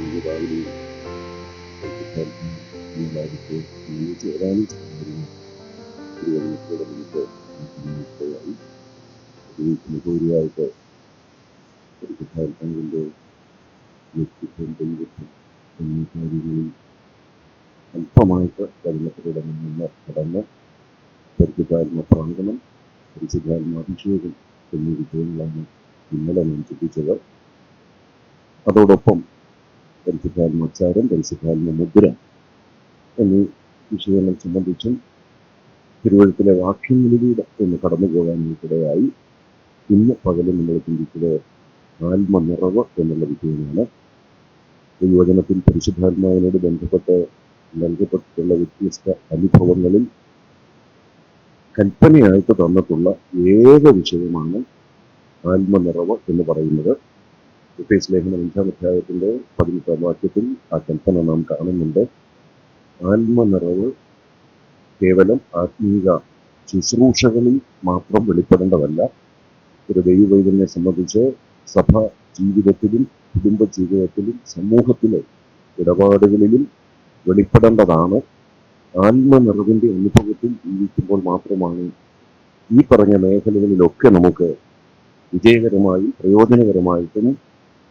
രാവിലെ എല്ലാവർക്ക് ചേരാനും തിരുവനന്തപുരത്തോടെ നമുക്ക് മുഖോരിയായിട്ട് പരിശുദ്ധാത്മാവിൻ്റെ വ്യക്തിത്വം ദൈവത്വം എന്നീ കാര്യങ്ങളിൽ അല്പമായിട്ട് കരുണത്തിലൂടെ നിന്ന് കടന്ന് പരിശുദ്ധാത്മ പ്രാങ്കണം പരിശുദ്ധാത്മാഭിഷേകം എന്നീ വിഷയങ്ങളാണ് ഇന്നലെ നാം ചിന്തിച്ചത്. അതോടൊപ്പം പരിശുദ്ധാത്മോച്ചാരം, പരിശുദ്ധാത്മ മുദ്ര എന്നീ വിഷയങ്ങൾ സംബന്ധിച്ചും തിരുവഴുത്തിലെ വാക്യങ്ങളിലൂടെ ഒന്ന് കടന്നു പോകാനായിട്ടിടയായി. ഇന്ന് പകലും നമ്മൾ ചിന്തിച്ചത് ആത്മനിറവ് എന്നുള്ള വിഷയമാണ്. ഈ വചനത്തിൽ പരിശുദ്ധാത്മാവിനോട് ബന്ധപ്പെട്ട് നൽകപ്പെട്ടിട്ടുള്ള വ്യത്യസ്ത അനുഭവങ്ങളിൽ കൽപ്പനയായിട്ട് തന്നിട്ടുള്ള ഏക വിഷയമാണ് ആത്മനിറവ് എന്ന് പറയുന്നത്. എഫേസ്യ ലേഖനം 5-ാം അധ്യായത്തിന്റെ 18-ാം വാക്യത്തിൽ ആ കൽപ്പന നാം കാണുന്നുണ്ട്. ആത്മനിറവ് കേവലം ആത്മീക ശുശ്രൂഷകളിൽ മാത്രം വെളിപ്പെടേണ്ടതല്ല. ഒരു ദൈവവൈദ്യനെ സംബന്ധിച്ച് സഭ ജീവിതത്തിലും കുടുംബ ജീവിതത്തിലും സമൂഹത്തിലെ ഇടപാടുകളിലും വെളിപ്പെടേണ്ടതാണ്. ആത്മനിറവിൻ്റെ അനുഭവത്തിൽ ജീവിക്കുമ്പോൾ മാത്രമാണ് ഈ പറഞ്ഞ മേഖലകളിലൊക്കെ നമുക്ക് വിജയകരമായും പ്രയോജനകരമായിട്ടും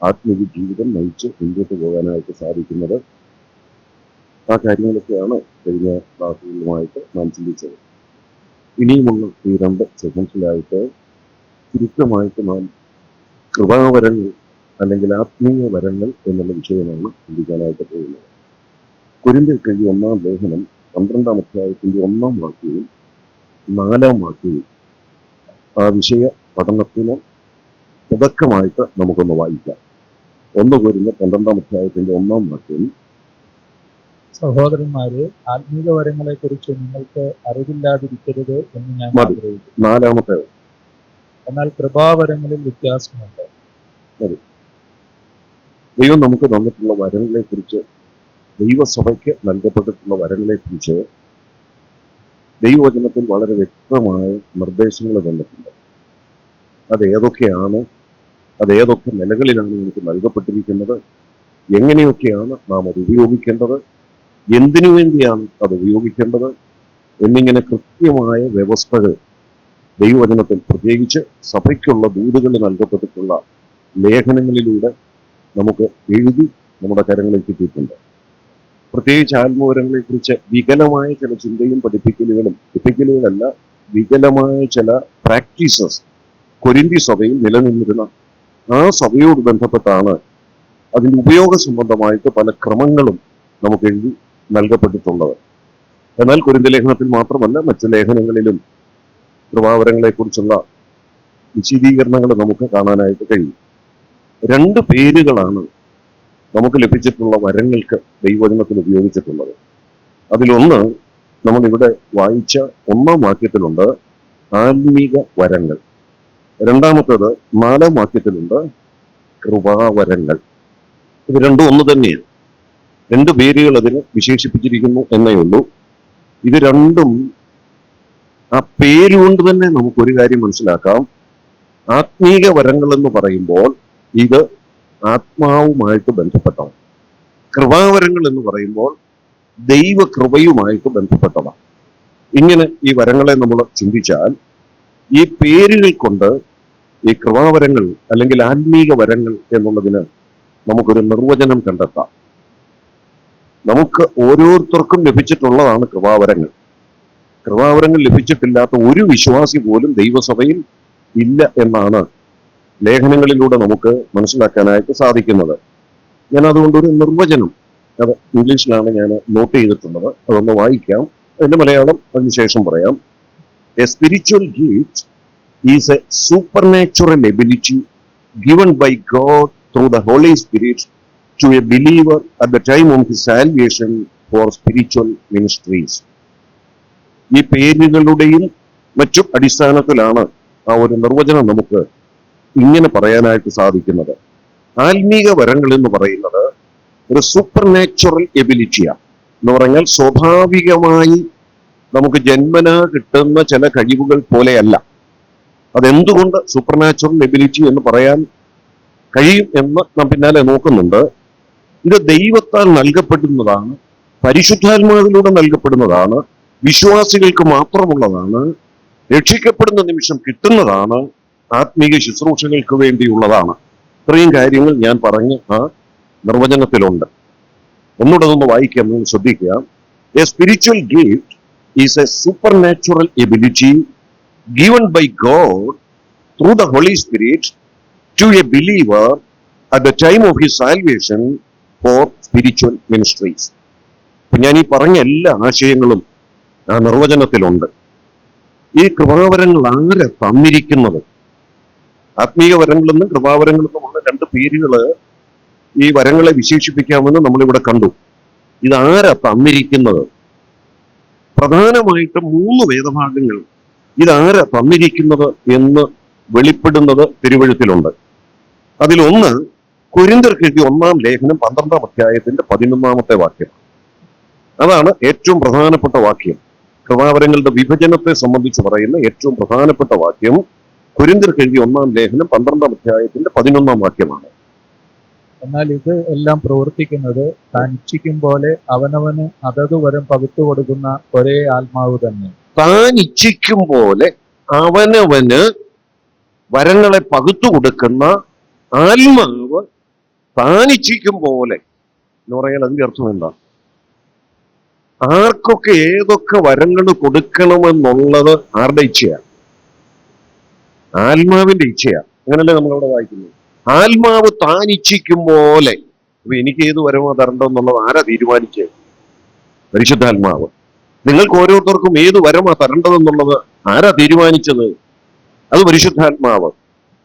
ആത്മീയ ജീവിതം നയിച്ച് മുന്നോട്ട് പോകാനായിട്ട് സാധിക്കുന്നത്. ആ കാര്യങ്ങളൊക്കെയാണ് കഴിഞ്ഞ ക്ലാസ്സുകളുമായിട്ട് നാം ചിന്തിച്ചത്. ഇനിയുമുള്ള ഈ 2 സെഷൻസിലായിട്ട് ചുരുക്കമായിട്ട് നാം കൃപാവരങ്ങൾ അല്ലെങ്കിൽ ആത്മീയ വരങ്ങൾ എന്നുള്ള വിഷയമാണ് ചിന്തിക്കാനായിട്ട് പോകുന്നത്. കൊരിന്ത്യർക്കെഴുതിയ 1-ാം ലേഖനം 12-ാം അധ്യായത്തിന്റെ 1-ാം വാക്യവും 4-ാം വാക്യവും ആ വിഷയ പഠനത്തിന് തുടക്കമായിട്ട് നമുക്കൊന്ന് വായിക്കാം. 1 കൊരിന്ത്യർ 12-ാം അധ്യായത്തിന്റെ 1-ാം വാക്യം: സഹോദരന്മാരെ, ആത്മീക വരങ്ങളെ കുറിച്ച് നിങ്ങൾക്ക് അറിവില്ലാതിരിക്കരുത് എന്ന് ഞാൻ ആഗ്രഹിക്കുന്നു. 4-ാമത്തെ: എന്നാൽ കൃപാവരങ്ങളിൽ വ്യത്യാസമുണ്ട്. ദൈവം നമുക്ക് തന്നിട്ടുള്ള വരങ്ങളെ കുറിച്ച്, ദൈവസഭയ്ക്ക് നൽകപ്പെട്ടിട്ടുള്ള വരങ്ങളെ കുറിച്ച് ദൈവവചനത്തിൽ വളരെ വ്യക്തമായ നിർദ്ദേശങ്ങൾ തന്നിട്ടുണ്ട്. അതേതൊക്കെയാണ്, അതേതൊക്കെ നിലകളിലാണ് നമുക്ക് നൽകപ്പെട്ടിരിക്കുന്നത്, എങ്ങനെയൊക്കെയാണ് നാം അത് ഉപയോഗിക്കേണ്ടത്, എന്തിനു വേണ്ടിയാണ് അത് ഉപയോഗിക്കേണ്ടത് എന്നിങ്ങനെ കൃത്യമായ വ്യവസ്ഥകൾ ദൈവവചനത്തിൽ, പ്രത്യേകിച്ച് സഭയ്ക്കുള്ള ദൂതുകൾ നൽകപ്പെട്ടിട്ടുള്ള ലേഖനങ്ങളിലൂടെ നമുക്ക് എഴുതി നമ്മുടെ കരങ്ങളിൽ കിട്ടിയിട്ടുണ്ട്. പ്രത്യേകിച്ച് ആത്മവരങ്ങളെ കുറിച്ച് വികലമായ ചില ചിന്തയും പഠിപ്പിക്കലുകളല്ല, വികലമായ ചില പ്രാക്ടീസസ് കൊരിന്തി സഭയിൽ നിലനിന്നിരുന്ന ആ സഭയോട് ബന്ധപ്പെട്ടാണ് അതിൻ്റെ ഉപയോഗ സംബന്ധമായിട്ട് പല ക്രമങ്ങളും നമുക്ക് എഴുതി നൽകപ്പെട്ടിട്ടുള്ളത്. എന്നാൽ കൊരിന്ത്യ ലേഖനത്തിൽ മാത്രമല്ല, മറ്റു ലേഖനങ്ങളിലും കൃപാവരങ്ങളെ കുറിച്ചുള്ള വിശദീകരണങ്ങൾ നമുക്ക് കാണാനായിട്ട് കഴിയും. 2 പേരുകളാണ് നമുക്ക് ലഭിച്ചിട്ടുള്ള വരങ്ങൾക്ക് ദൈവവചനത്തിൽ ഉപയോഗിച്ചിട്ടുള്ളത്. അതിലൊന്ന് നമ്മളിവിടെ വായിച്ച 1-ാം വാക്യത്തിലുണ്ട്, ആത്മീക വരങ്ങൾ. 2-ാമത്തേത് 4-ാം വാക്യത്തിലുണ്ട്, കൃപാവരങ്ങൾ. ഇത് രണ്ടും ഒന്ന് തന്നെയാണ്. 2 പേരുകൾ അതിന് വിശേഷിപ്പിച്ചിരിക്കുന്നു എന്നേ ഉള്ളൂ. ഇത് രണ്ടും ആ പേരുകൊണ്ട് തന്നെ നമുക്കൊരു കാര്യം മനസ്സിലാക്കാം. ആത്മീക വരങ്ങൾ എന്ന് പറയുമ്പോൾ ഇത് ആത്മാവുമായിട്ട് ബന്ധപ്പെട്ടതാണ്. കൃപാവരങ്ങൾ എന്ന് പറയുമ്പോൾ ദൈവകൃപയുമായിട്ട് ബന്ധപ്പെട്ടതാണ്. ഇങ്ങനെ ഈ വരങ്ങളെ നമ്മൾ ചിന്തിച്ചാൽ ഈ പേരുകൾ കൊണ്ട് ഈ കൃപാവരങ്ങൾ അല്ലെങ്കിൽ ആത്മീക വരങ്ങൾ എന്നുള്ളതിന് നമുക്കൊരു നിർവചനം കണ്ടെത്താം. നമുക്ക് ഓരോരുത്തർക്കും ലഭിച്ചിട്ടുള്ളതാണ് കൃപാവരങ്ങൾ. കൃപാവരങ്ങൾ ലഭിച്ചിട്ടില്ലാത്ത ഒരു വിശ്വാസി പോലും ദൈവസഭയിൽ ഇല്ല എന്നാണ് ലേഖനങ്ങളിലൂടെ നമുക്ക് മനസ്സിലാക്കാനായിട്ട് സാധിക്കുന്നത്. ഞാൻ അതുകൊണ്ടൊരു നിർവചനം, അത് ഇംഗ്ലീഷിലാണ് ഞാൻ നോട്ട് ചെയ്തിട്ടുള്ളത്, അതൊന്ന് വായിക്കാം. അതിന്റെ മലയാളം അതിനുശേഷം പറയാം. A spiritual gift is A supernatural ability given by God through the Holy Spirit to a believer at the time of his salvation for spiritual ministries. ഈ പേരുകളുടെയും മറ്റും അടിസ്ഥാനത്തിലാണ് ആ ഒരു നിർവചനം നമുക്ക് ഇങ്ങനെ പറയാനായിട്ട് സാധിക്കുന്നത്. ആത്മീക വരങ്ങൾ എന്ന് പറയുന്നത് ഒരു സൂപ്പർ നാച്ചുറൽ എബിലിറ്റിയാണ്. എന്ന് പറഞ്ഞാൽ സ്വാഭാവികമായി നമുക്ക് ജന്മനാ കിട്ടുന്ന ചില കഴിവുകൾ പോലെയല്ല. അതെന്തുകൊണ്ട് സൂപ്പർ നാച്ചുറൽ എബിലിറ്റി എന്ന് പറയാൻ കഴിയും എന്ന് നാം പിന്നാലെ നോക്കുന്നുണ്ട്. ഇത് ദൈവത്താൽ നൽകപ്പെടുന്നതാണ്, പരിശുദ്ധാത്മാവിലൂടെ നൽകപ്പെടുന്നതാണ്, വിശ്വാസികൾക്ക് മാത്രമുള്ളതാണ്, രക്ഷിക്കപ്പെടുന്ന നിമിഷം കിട്ടുന്നതാണ്, ആത്മീയ ശുശ്രൂഷകൾക്ക് വേണ്ടിയുള്ളതാണ്. ഇത്രയും കാര്യങ്ങൾ ഞാൻ പറഞ്ഞ ആ നിർവചനത്തിലുണ്ട്. ഒന്നുകൂടെ ഒന്ന് വായിക്കാം, നിങ്ങൾ ശ്രദ്ധിക്കുക. A spiritual gift is A super natural ability given by God through the Holy Spirit to a believer at the time of his salvation for spiritual ministries. അപ്പൊ ഞാൻ ഈ പറഞ്ഞ എല്ലാ ആശയങ്ങളും ആ നിർവചനത്തിലുണ്ട്. ഈ കൃപാവരങ്ങൾ ആരെ തന്നിരിക്കുന്നത്? ആത്മീയ വരങ്ങളെന്നും കൃപാവരങ്ങളെന്നുമുള്ള രണ്ട് പേരുകള് ഈ വരങ്ങളെ വിശേഷിപ്പിക്കാമെന്ന് നമ്മളിവിടെ കണ്ടു. ഇതാരാ തന്നിരിക്കുന്നത്? പ്രധാനമായിട്ട് 3 വേദഭാഗങ്ങൾ ഇതാരാ തന്നിരിക്കുന്നത് എന്ന് വെളിപ്പെടുന്നത് തിരുവെഴുത്തിലുണ്ട്. അതിലൊന്ന് കൊരിന്ത്യർക്ക് എഴുതിയ 1-ാം ലേഖനം 12-ാം അധ്യായത്തിന്റെ 11-ാമത്തെ വാക്യം. അതാണ് ഏറ്റവും പ്രധാനപ്പെട്ട വാക്യം. കൃപാവരങ്ങളുടെ വിഭജനത്തെ സംബന്ധിച്ച് പറയുന്ന ഏറ്റവും പ്രധാനപ്പെട്ട വാക്യം കൊരിന്ത്യർക്ക് എഴുതിയ 1-ാം ലേഖനം 12-ാം അധ്യായത്തിന്റെ 11-ാം വാക്യമാണ്. എന്നാൽ ഇത് എല്ലാം പ്രവർത്തിക്കുന്നത് താൻ ഇച്ഛിക്കും പോലെ അവനവന് അതത് വരം പകുത്തു കൊടുക്കുന്ന ഒരേ ആത്മാവ് തന്നെ. താൻ ഇച്ഛിക്കും പോലെ അവനവന് വരങ്ങളെ പകുത്തു കൊടുക്കുന്ന ആത്മാവ് താൻ ഇച്ഛിക്കും പോലെ എന്ന് പറയാൻ അതിന്റെ അർത്ഥം എന്താ? ആർക്കൊക്കെ ഏതൊക്കെ വരങ്ങൾ കൊടുക്കണമെന്നുള്ളത് ആരുടെ ഇച്ഛയാണ്? ആത്മാവിന്റെ ഇച്ഛയാണ്. അങ്ങനല്ലേ നമ്മളവിടെ വായിക്കുന്നത്? ആത്മാവ് താൻ ഇച്ഛിക്കും പോലെ. അപ്പൊ എനിക്ക് ഏത് വരമോ തരണ്ടെന്നുള്ളത് ആരാ തീരുമാനിച്ചത്? പരിശുദ്ധാത്മാവ്. നിങ്ങൾക്ക് ഓരോരുത്തർക്കും ഏത് വരമാ തരേണ്ടതെന്നുള്ളത് ആരാ തീരുമാനിച്ചത്? അത് പരിശുദ്ധാത്മാവ്.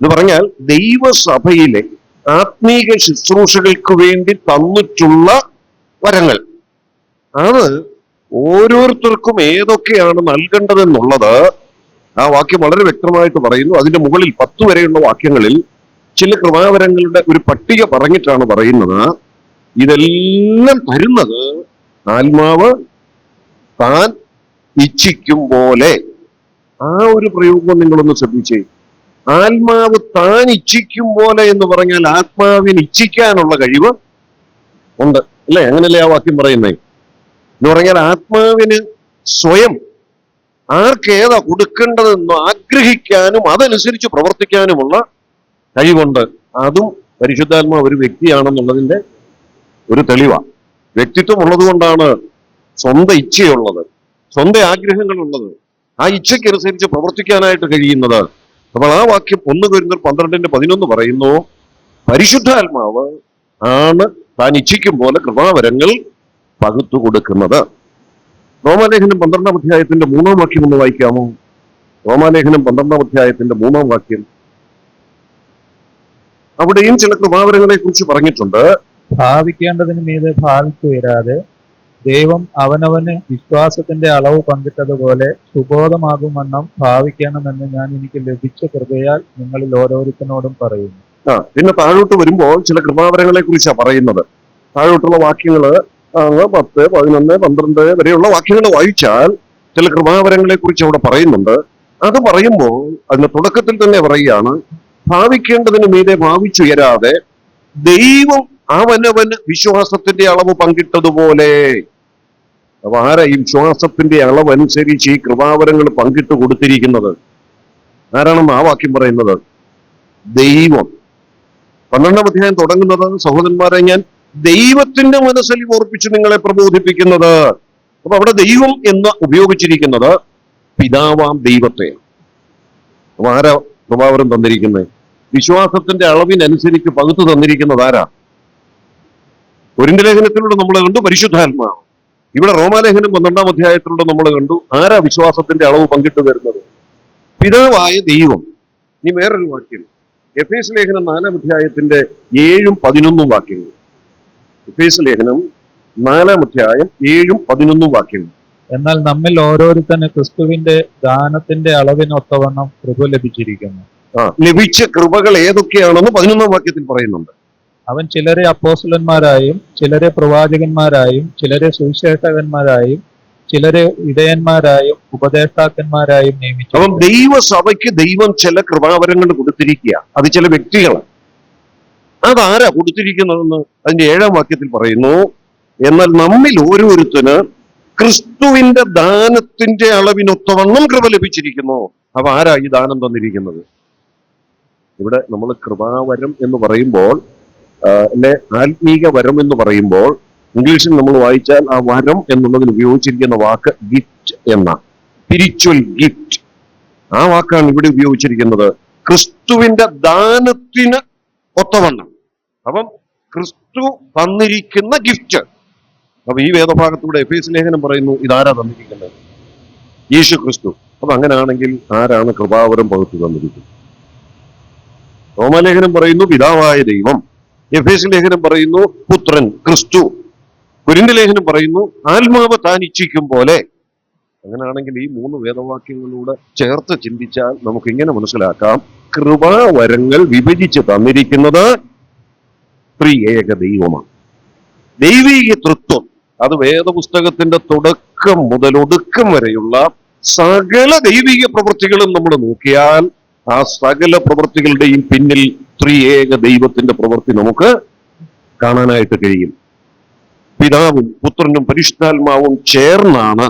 എന്ന് പറഞ്ഞാൽ ദൈവസഭയിലെ ആത്മീക ശുശ്രൂഷകൾക്ക് വേണ്ടി തന്നിട്ടുള്ള വരങ്ങൾ, അത് ഓരോരുത്തർക്കും ഏതൊക്കെയാണ് നൽകേണ്ടതെന്നുള്ളത് ആ വാക്യം വളരെ വ്യക്തമായിട്ട് പറയുന്നു. അതിന്റെ മുകളിൽ 10 വരെയുള്ള വാക്യങ്ങളിൽ ചില കൃപാവരങ്ങളുടെ ഒരു പട്ടിക പറഞ്ഞിട്ടാണ് പറയുന്നത്. ഇതെല്ലാം തരുന്നത് ആത്മാവ് താൻ ഇച്ഛിക്കും പോലെ. ആ ഒരു പ്രയോഗം നിങ്ങളൊന്ന് ശ്രദ്ധിച്ചേ. ആത്മാവ് താൻ ഇച്ഛിക്കും പോലെ എന്ന് പറഞ്ഞാൽ ആത്മാവിന് ഇച്ഛിക്കാനുള്ള കഴിവ് ഉണ്ട്, അല്ലെ? അങ്ങനല്ലേ ആ വാക്യം പറയുന്നേ? എന്ന് പറഞ്ഞാൽ ആത്മാവിന് സ്വയം ആർക്കേതാ കൊടുക്കേണ്ടതെന്ന് ആഗ്രഹിക്കാനും അതനുസരിച്ച് പ്രവർത്തിക്കാനുമുള്ള കഴിവുണ്ട്. അതും പരിശുദ്ധാത്മാവ് ഒരു വ്യക്തിയാണെന്നുള്ളതിന്റെ ഒരു തെളിവാണ്. വ്യക്തിത്വം ഉള്ളത് കൊണ്ടാണ് സ്വന്തം ഇച്ഛയുള്ളത്, സ്വന്തം ആഗ്രഹങ്ങളുള്ളത്, ആ ഇച്ഛയ്ക്കനുസരിച്ച് പ്രവർത്തിക്കാനായിട്ട് കഴിയുന്നത്. അപ്പോൾ ആ വാക്യം 1 കൊരിന്ത്യർ 12:11 പറയുന്നു, പരിശുദ്ധാത്മാവ് ആണ് താൻ ഇച്ഛിക്കും പോലെ കൃപാവരങ്ങൾ പകുത്തു കൊടുക്കുന്നത്. റോമാലേഖനം 12-ാം അധ്യായത്തിന്റെ 3-ാം വാക്യം ഒന്ന് വായിക്കാമോ? റോമാലേഖനം 12-ാം അധ്യായത്തിന്റെ 3-ാം വാക്യം. അവിടെയും ചില കൃപാവരങ്ങളെ കുറിച്ച് പറഞ്ഞിട്ടുണ്ട്. ഭാവിക്കേണ്ടതിന് മീതെ ഭാവിച്ചുയരാതെ ദൈവം അവനവന് വിശ്വാസത്തിന്റെ അളവ് പങ്കിട്ടതുപോലെ സുബോധമാകും വണ്ണം ഭാവിക്കണമെന്ന് ഞാൻ എനിക്ക് ലഭിച്ച കൃപയാൽ നിങ്ങളിൽ ഓരോരുത്തരോടും പറയുന്നു. പിന്നെ താഴോട്ട് വരുമ്പോൾ ചില കൃപാവരങ്ങളെ കുറിച്ചാണ് പറയുന്നത്. താഴോട്ടുള്ള വാക്യങ്ങള് 10, 11, 12 വരെയുള്ള വാക്യങ്ങൾ വായിച്ചാൽ ചില കൃപാവരങ്ങളെ കുറിച്ച് അവിടെ പറയുന്നുണ്ട്. അത് പറയുമ്പോൾ അതിന്റെ തുടക്കത്തിൽ തന്നെ പറയുകയാണ്, ഭാവിക്കേണ്ടതിന് മീതെ ഭാവിച്ചുയരാതെ ദൈവം അവനവന് വിശ്വാസത്തിന്റെ അളവ് പങ്കിട്ടതുപോലെ. അപ്പൊ ആരാ ഈ വിശ്വാസത്തിന്റെ അളവ് അനുസരിച്ച് ഈ കൃപാവരങ്ങൾ പങ്കിട്ട് കൊടുത്തിരിക്കുന്നത്? ആരാണെന്ന് ആ വാക്യം പറയുന്നത്? ദൈവം. 12-ാം അധ്യായം തുടങ്ങുന്നത്, സഹോദരന്മാരെ ഞാൻ ദൈവത്തിന്റെ മനസ്സിൽ ഓർപ്പിച്ച് നിങ്ങളെ പ്രബോധിപ്പിക്കുന്നത്. അപ്പൊ അവിടെ ദൈവം എന്ന് ഉപയോഗിച്ചിരിക്കുന്നത് പിതാവാം ദൈവത്തെ. അപ്പൊ ആരാ കൃപാവരം തന്നിരിക്കുന്നത്? വിശ്വാസത്തിന്റെ അളവിനനുസരിച്ച് പകുത്തു തന്നിരിക്കുന്നത് ആരാ? കൊരിന്ത്യലേഖനത്തിലൂടെ നമ്മൾ കണ്ടു പരിശുദ്ധാത്മാവ്. ഇവിടെ റോമാലേഖനം 12-ാം അധ്യായത്തിലൂടെ നമ്മൾ കണ്ടു ആരാ വിശ്വാസത്തിന്റെ അളവ് പങ്കിട്ട് വരുന്നത്? പിതാവായ ദൈവം. ഇനി വേറൊരു വാക്യം, എഫേസ് ലേഖനം 4-ാം അധ്യായത്തിന്റെ 7-ഉം 11-ഉം വാക്യങ്ങൾ. എഫേസ് ലേഖനം 4-ാം അധ്യായം 7-ഉം 11-ഉം വാക്യങ്ങൾ. എന്നാൽ നമ്മിൽ ഓരോരുത്തന് ക്രിസ്തുവിന്റെ ദാനത്തിന്റെ അളവിനൊത്തവണ്ണം കൃപ ലഭിച്ചിരിക്കുന്നു. ലഭിച്ച കൃപകൾ ഏതൊക്കെയാണെന്ന് 11-ാം വാക്യത്തിൽ പറയുന്നുണ്ട്. അവൻ ചിലരെ അപ്പോസ്തലന്മാരായും ചിലരെ പ്രവാചകന്മാരായും ചിലരെ സുവിശേഷകന്മാരായും ചിലരെ ഇടയന്മാരായും ഉപദേഷ്ടാക്കന്മാരായും നിയമിച്ചു. അപ്പം ദൈവസഭയ്ക്ക് ദൈവം ചില കൃപാവരങ്ങൾ കൊടുത്തിരിക്കുക. അത് ചില വ്യക്തികളാണ്. അതാരാ കൊടുത്തിരിക്കുന്നതെന്ന് അതിന്റെ 7-ാം വാക്യത്തിൽ പറയുന്നു. എന്നാൽ നമ്മിൽ ഓരോരുത്തന് ക്രിസ്തുവിന്റെ ദാനത്തിന്റെ അളവിനൊത്തവണ്ണം കൃപ ലഭിച്ചിരിക്കുന്നു. അപ്പൊ ആരാ ഈ ദാനം തന്നിരിക്കുന്നത്? ഇവിടെ നമ്മൾ കൃപാവരം എന്ന് പറയുമ്പോൾ അല്ലെ ആത്മീക വരം എന്ന് പറയുമ്പോൾ ഇംഗ്ലീഷിൽ നമ്മൾ വായിച്ചാൽ ആ വരം എന്നുള്ളതിന് ഉപയോഗിച്ചിരിക്കുന്ന വാക്ക് ഗിഫ്റ്റ് എന്ന, സ്പിരിച്വൽ ഗിഫ്റ്റ്, ആ വാക്കാണ് ഇവിടെ ഉപയോഗിച്ചിരിക്കുന്നത്. ക്രിസ്തുവിന്റെ ദാനത്തിന് ഒത്തവണ്ണം. അപ്പം ക്രിസ്തു തന്നിരിക്കുന്ന ഗിഫ്റ്റ്. അപ്പൊ ഈ വേദഭാഗത്തൂടെ എഫേസ്യ ലേഖനം പറയുന്നു ഇതാരാ തന്നിരിക്കുന്നത്? യേശു ക്രിസ്തു. അപ്പൊ അങ്ങനെയാണെങ്കിൽ ആരാണ് കൃപാവരം പകുത്തു തന്നിരിക്കുന്നത്? റോമാലേഖനം പറയുന്നു പിതാവായ ദൈവം. എഫേസ്യ ലേഖനം പറയുന്നു പുത്രൻ ക്രിസ്തു. കൊരിന്ത്യർ ലേഖനം പറയുന്നു ആത്മാവ് താൻ ഇച്ഛിക്കും പോലെ. അങ്ങനെയാണെങ്കിൽ ഈ 3 വേദവാക്യങ്ങളിലൂടെ ചേർത്ത് ചിന്തിച്ചാൽ നമുക്ക് ഇങ്ങനെ മനസ്സിലാക്കാം, കൃപാവരങ്ങൾ വിഭജിച്ച് തന്നിരിക്കുന്നത് ത്രിയേക ദൈവമാണ്. ദൈവീക തൃത്വം അത് വേദപുസ്തകത്തിന്റെ തുടക്കം മുതൽ ഒടുക്കം വരെയുള്ള സകല ദൈവിക പ്രവൃത്തികളും നമ്മൾ നോക്കിയാൽ ആ സകല പ്രവൃത്തികളുടെയും പിന്നിൽ ത്രിയേക ദൈവത്തിന്റെ പ്രവൃത്തി നമുക്ക് കാണാനായിട്ട് കഴിയും. പിതാവും പുത്രനും പരിശുദ്ധാത്മാവും ചേർന്നാണ്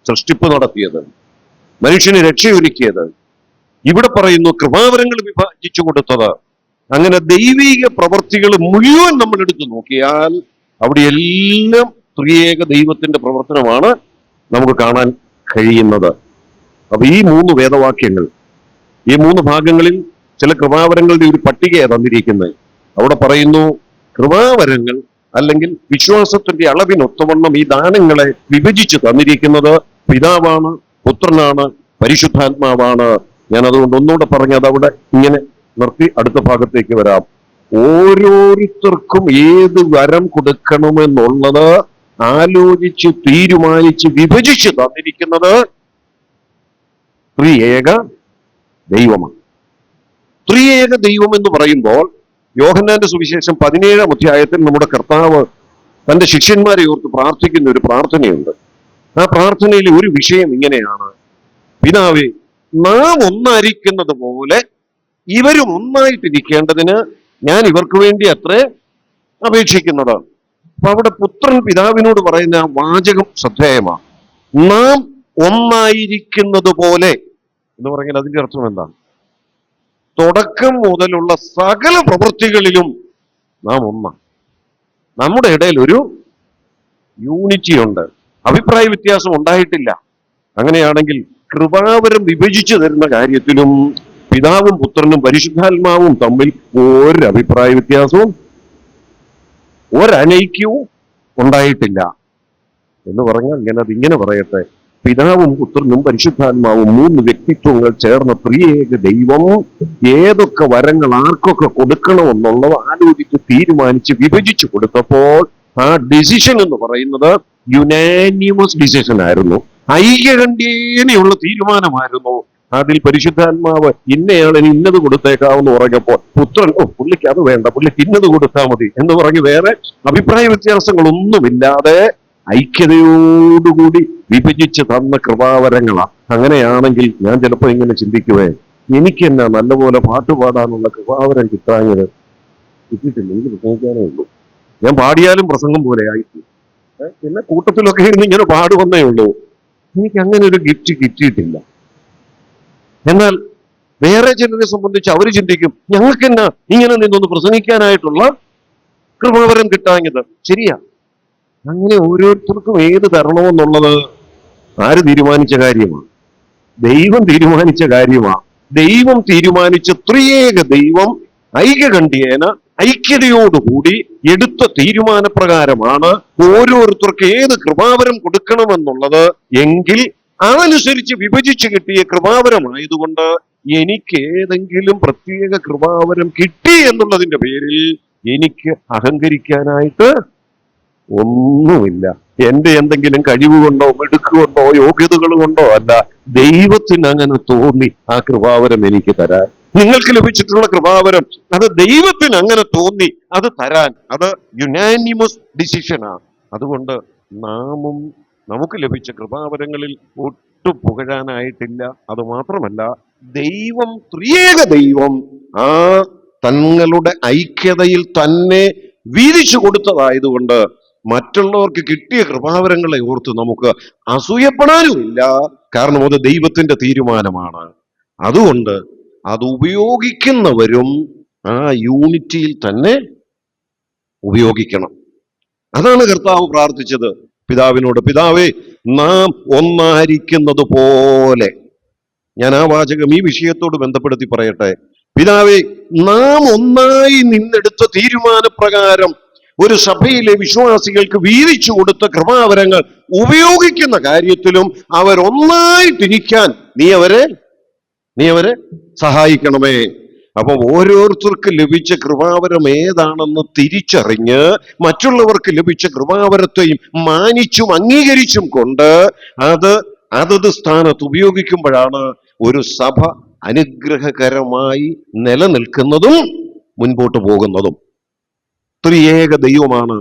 സൃഷ്ടിപ്പ് നടത്തിയത്, മനുഷ്യന് രക്ഷയൊരുക്കിയത്. ഇവിടെ പറയുന്നു കൃപാവരങ്ങൾ വിഭജിച്ചു കൊടുത്തത്. അങ്ങനെ ദൈവിക പ്രവൃത്തികൾ മുഴുവൻ നമ്മൾ എടുത്തു നോക്കിയാൽ അവിടെ എല്ലാം ത്രിയേക ദൈവത്തിന്റെ പ്രവർത്തനമാണ് നമുക്ക് കാണാൻ കഴിയുന്നത്. അപ്പൊ ഈ 3 വേദവാക്യങ്ങൾ, ഈ 3 ഭാഗങ്ങളിൽ ചില കൃപാവരങ്ങളുടെ ഒരു പട്ടികയാണ് തന്നിരിക്കുന്നത്. അവിടെ പറയുന്നു കൃപാവരങ്ങൾ അല്ലെങ്കിൽ വിശ്വാസത്തിന്റെ അളവിനൊത്തവണ്ണം ഈ ദാനങ്ങളെ വിഭജിച്ച് തന്നിരിക്കുന്നത് പിതാവാണ്, പുത്രനാണ്, പരിശുദ്ധാത്മാവാണ്. ഞാൻ അതുകൊണ്ട് ഒന്നുകൂടെ പറഞ്ഞത് അവിടെ ഇങ്ങനെ നിർത്തി അടുത്ത ഭാഗത്തേക്ക് വരാം. ഓരോരുത്തർക്കും ഏത് വരം കൊടുക്കണമെന്നുള്ളത് ആലോചിച്ച് തീരുമാനിച്ച് വിഭജിച്ച് തന്നിരിക്കുന്നത് ത്രിയേക ദൈവമാണ്. ത്രിയേക ദൈവം എന്ന് പറയുമ്പോൾ യോഹന്നാന്റെ സുവിശേഷം 17-ാം അധ്യായത്തിൽ നമ്മുടെ കർത്താവ് തന്റെ ശിഷ്യന്മാരെ ഓർത്ത് പ്രാർത്ഥിക്കുന്ന ഒരു പ്രാർത്ഥനയുണ്ട്. ആ പ്രാർത്ഥനയിൽ ഒരു വിഷയം ഇങ്ങനെയാണ്: പിതാവേ, നാം ഒന്നായിരിക്കുന്നത് പോലെ ഇവരും ഒന്നായിട്ടിരിക്കേണ്ടതിന് ഞാൻ ഇവർക്ക് വേണ്ടി അത്രേ അപേക്ഷിക്കുന്നത്. അപ്പൊ അവിടെ പുത്രൻ പിതാവിനോട് പറയുന്ന ആ വാചകം ശ്രദ്ധേയമാണ്. നാം ഒന്നായിരിക്കുന്നത് പോലെ എന്ന് പറഞ്ഞാൽ അതിന്റെ അർത്ഥം എന്താണ്? തുടക്കം മുതലുള്ള സകല പ്രവൃത്തികളിലും നാം ഒന്നാണ്. നമ്മുടെ ഇടയിൽ ഒരു യൂണിറ്റി ഉണ്ട്, അഭിപ്രായ വ്യത്യാസം ഉണ്ടായിട്ടില്ല. അങ്ങനെയാണെങ്കിൽ കൃപാവരം വിഭജിച്ചു തരുന്ന കാര്യത്തിലും പിതാവും പുത്രനും പരിശുദ്ധാത്മാവും തമ്മിൽ ഒരു അഭിപ്രായ വ്യത്യാസവും ഒരനൈക്യവും ഉണ്ടായിട്ടില്ല എന്ന് പറഞ്ഞാൽ ഞാൻ അതിങ്ങനെ പറയട്ടെ: പിതാവും പുത്രനും പരിശുദ്ധാത്മാവും 3 വ്യക്തിത്വങ്ങൾ ചേർന്ന ത്രിയേക ദൈവം ഏതൊക്കെ വരങ്ങൾ ആർക്കൊക്കെ കൊടുക്കണമെന്നുള്ളത് ആലോചിച്ച് തീരുമാനിച്ച് വിഭജിച്ചു കൊടുത്തപ്പോൾ ആ ഡിസിഷൻ എന്ന് പറയുന്നത് യുനാനിമസ് ഡിസിഷൻ ആയിരുന്നു, ഐക്യകണ്ഠ്യേനയുള്ള തീരുമാനമായിരുന്നു. അതിൽ പരിശുദ്ധാത്മാവ് ഇന്നയാളിന് ഇന്നത് കൊടുത്തേക്കാവെന്ന് പറഞ്ഞപ്പോൾ പുത്രൻ പുള്ളിക്ക് അത് വേണ്ട, പുള്ളിക്ക് ഇന്നത് കൊടുത്താൽ മതി എന്ന് പറഞ്ഞ് വേറെ അഭിപ്രായ വ്യത്യാസങ്ങളൊന്നുമില്ലാതെ ഐക്യതയോടുകൂടി വിഭജിച്ച് തന്ന കൃപാവരങ്ങളാണ്. അങ്ങനെയാണെങ്കിൽ ഞാൻ ചിലപ്പോൾ ഇങ്ങനെ ചിന്തിക്കുവേ, എനിക്ക് എന്നാ നല്ലപോലെ പാട്ട് പാടാനുള്ള കൃപാവരം കിട്ടാഞ്ഞത്? കിട്ടിയിട്ടില്ല, എനിക്ക് പ്രസംഗിക്കാനേ ഉള്ളൂ. ഞാൻ പാടിയാലും പ്രസംഗം പോലെ ആയിപ്പോയി. പിന്നെ കൂട്ടത്തിലൊക്കെ ഇരുന്ന് ഇങ്ങനെ പാടുവന്നേ ഉള്ളൂ. എനിക്ക് അങ്ങനെ ഒരു ഗിഫ്റ്റ് കിട്ടിയിട്ടില്ല. എന്നാൽ വേറെ ചിലരെ സംബന്ധിച്ച് അവർ ചിന്തിക്കും, ഞങ്ങൾക്ക് എന്നാ ഇങ്ങനെ നിന്നൊന്ന് പ്രസംഗിക്കാനായിട്ടുള്ള കൃപാവരം കിട്ടാഞ്ഞത്? ശരിയാ, അങ്ങനെ ഓരോരുത്തർക്കും ഏത് തരണമെന്നുള്ളത് ആര് തീരുമാനിച്ച കാര്യമാണ്? ദൈവം തീരുമാനിച്ച കാര്യമാണ്. ദൈവം തീരുമാനിച്ച ത്രിയേക ദൈവം ഐക്യകണ്ഠ്യേന ഐക്യതയോടുകൂടി എടുത്ത തീരുമാനപ്രകാരമാണ് ഓരോരുത്തർക്ക് ഏത് കൃപാവരം കൊടുക്കണമെന്നുള്ളത്. എങ്കിൽ അതനുസരിച്ച് വിഭജിച്ച് കിട്ടിയ കൃപാവരമായതുകൊണ്ട് എനിക്ക് ഏതെങ്കിലും പ്രത്യേക കൃപാവരം കിട്ടി എന്നുള്ളതിന്റെ പേരിൽ എനിക്ക് അഹങ്കരിക്കാനായിട്ട് ഒന്നുമില്ല. എന്റെ എന്തെങ്കിലും കഴിവ് കൊണ്ടോ മിടുക്ക് കൊണ്ടോ യോഗ്യതകൾ കൊണ്ടോ അല്ല, ദൈവത്തിന് അങ്ങനെ തോന്നി ആ കൃപാവരം എനിക്ക് തരാൻ. നിങ്ങൾക്ക് ലഭിച്ചിട്ടുള്ള കൃപാവരം അത് ദൈവത്തിന് അങ്ങനെ തോന്നി അത് തരാൻ, അത് യുനാനിമസ് ഡിസിഷനാണ്. അതുകൊണ്ട് നാമും നമുക്ക് ലഭിച്ച കൃപാവരങ്ങളിൽ ഒട്ടും പുകഴാനായിട്ടില്ല. അത് മാത്രമല്ല, ദൈവം ത്രിയേക ദൈവം ആ തങ്ങളുടെ ഐക്യതയിൽ തന്നെ വീതിച്ചു കൊടുത്തതായതുകൊണ്ട് മറ്റുള്ളവർക്ക് കിട്ടിയ കൃപാവരങ്ങളെ ഓർത്ത് നമുക്ക് അസൂയപ്പെടാനുമില്ല. കാരണം അത് ദൈവത്തിന്റെ തീരുമാനമാണ്. അതുകൊണ്ട് അത് ഉപയോഗിക്കുന്നവരും ആ യൂണിറ്റിയിൽ തന്നെ ഉപയോഗിക്കണം. അതാണ് കർത്താവ് പ്രാർത്ഥിച്ചത് പിതാവിനോട്. പിതാവേ, നാം ഒന്നായിരിക്കുന്നത് പോലെ. ഞാൻ ആ വാചകം ഈ വിഷയത്തോട് ബന്ധപ്പെടുത്തി പറയട്ടെ. പിതാവേ, നാം ഒന്നായി നിന്നെടുത്ത തീരുമാനപ്രകാരം ഒരു സഭയിലെ വിശ്വാസികൾക്ക് വീതിച്ചു കൊടുത്ത കൃപാവരങ്ങൾ ഉപയോഗിക്കുന്ന കാര്യത്തിലും അവരൊന്നായിട്ടിരിക്കാൻ നീ അവരെ സഹായിക്കണമേ. അപ്പൊ ഓരോരുത്തർക്ക് ലഭിച്ച കൃപാവരം ഏതാണെന്ന് തിരിച്ചറിഞ്ഞ് മറ്റുള്ളവർക്ക് ലഭിച്ച കൃപാവരത്തെയും മാനിച്ചും അംഗീകരിച്ചും കൊണ്ട് അത് അതത് സ്ഥാനത്ത് ഉപയോഗിക്കുമ്പോഴാണ് ഒരു സഭ അനുഗ്രഹകരമായി നിലനിൽക്കുന്നതും മുൻപോട്ട് പോകുന്നതും. ത്രിയേക ദൈവമാണ്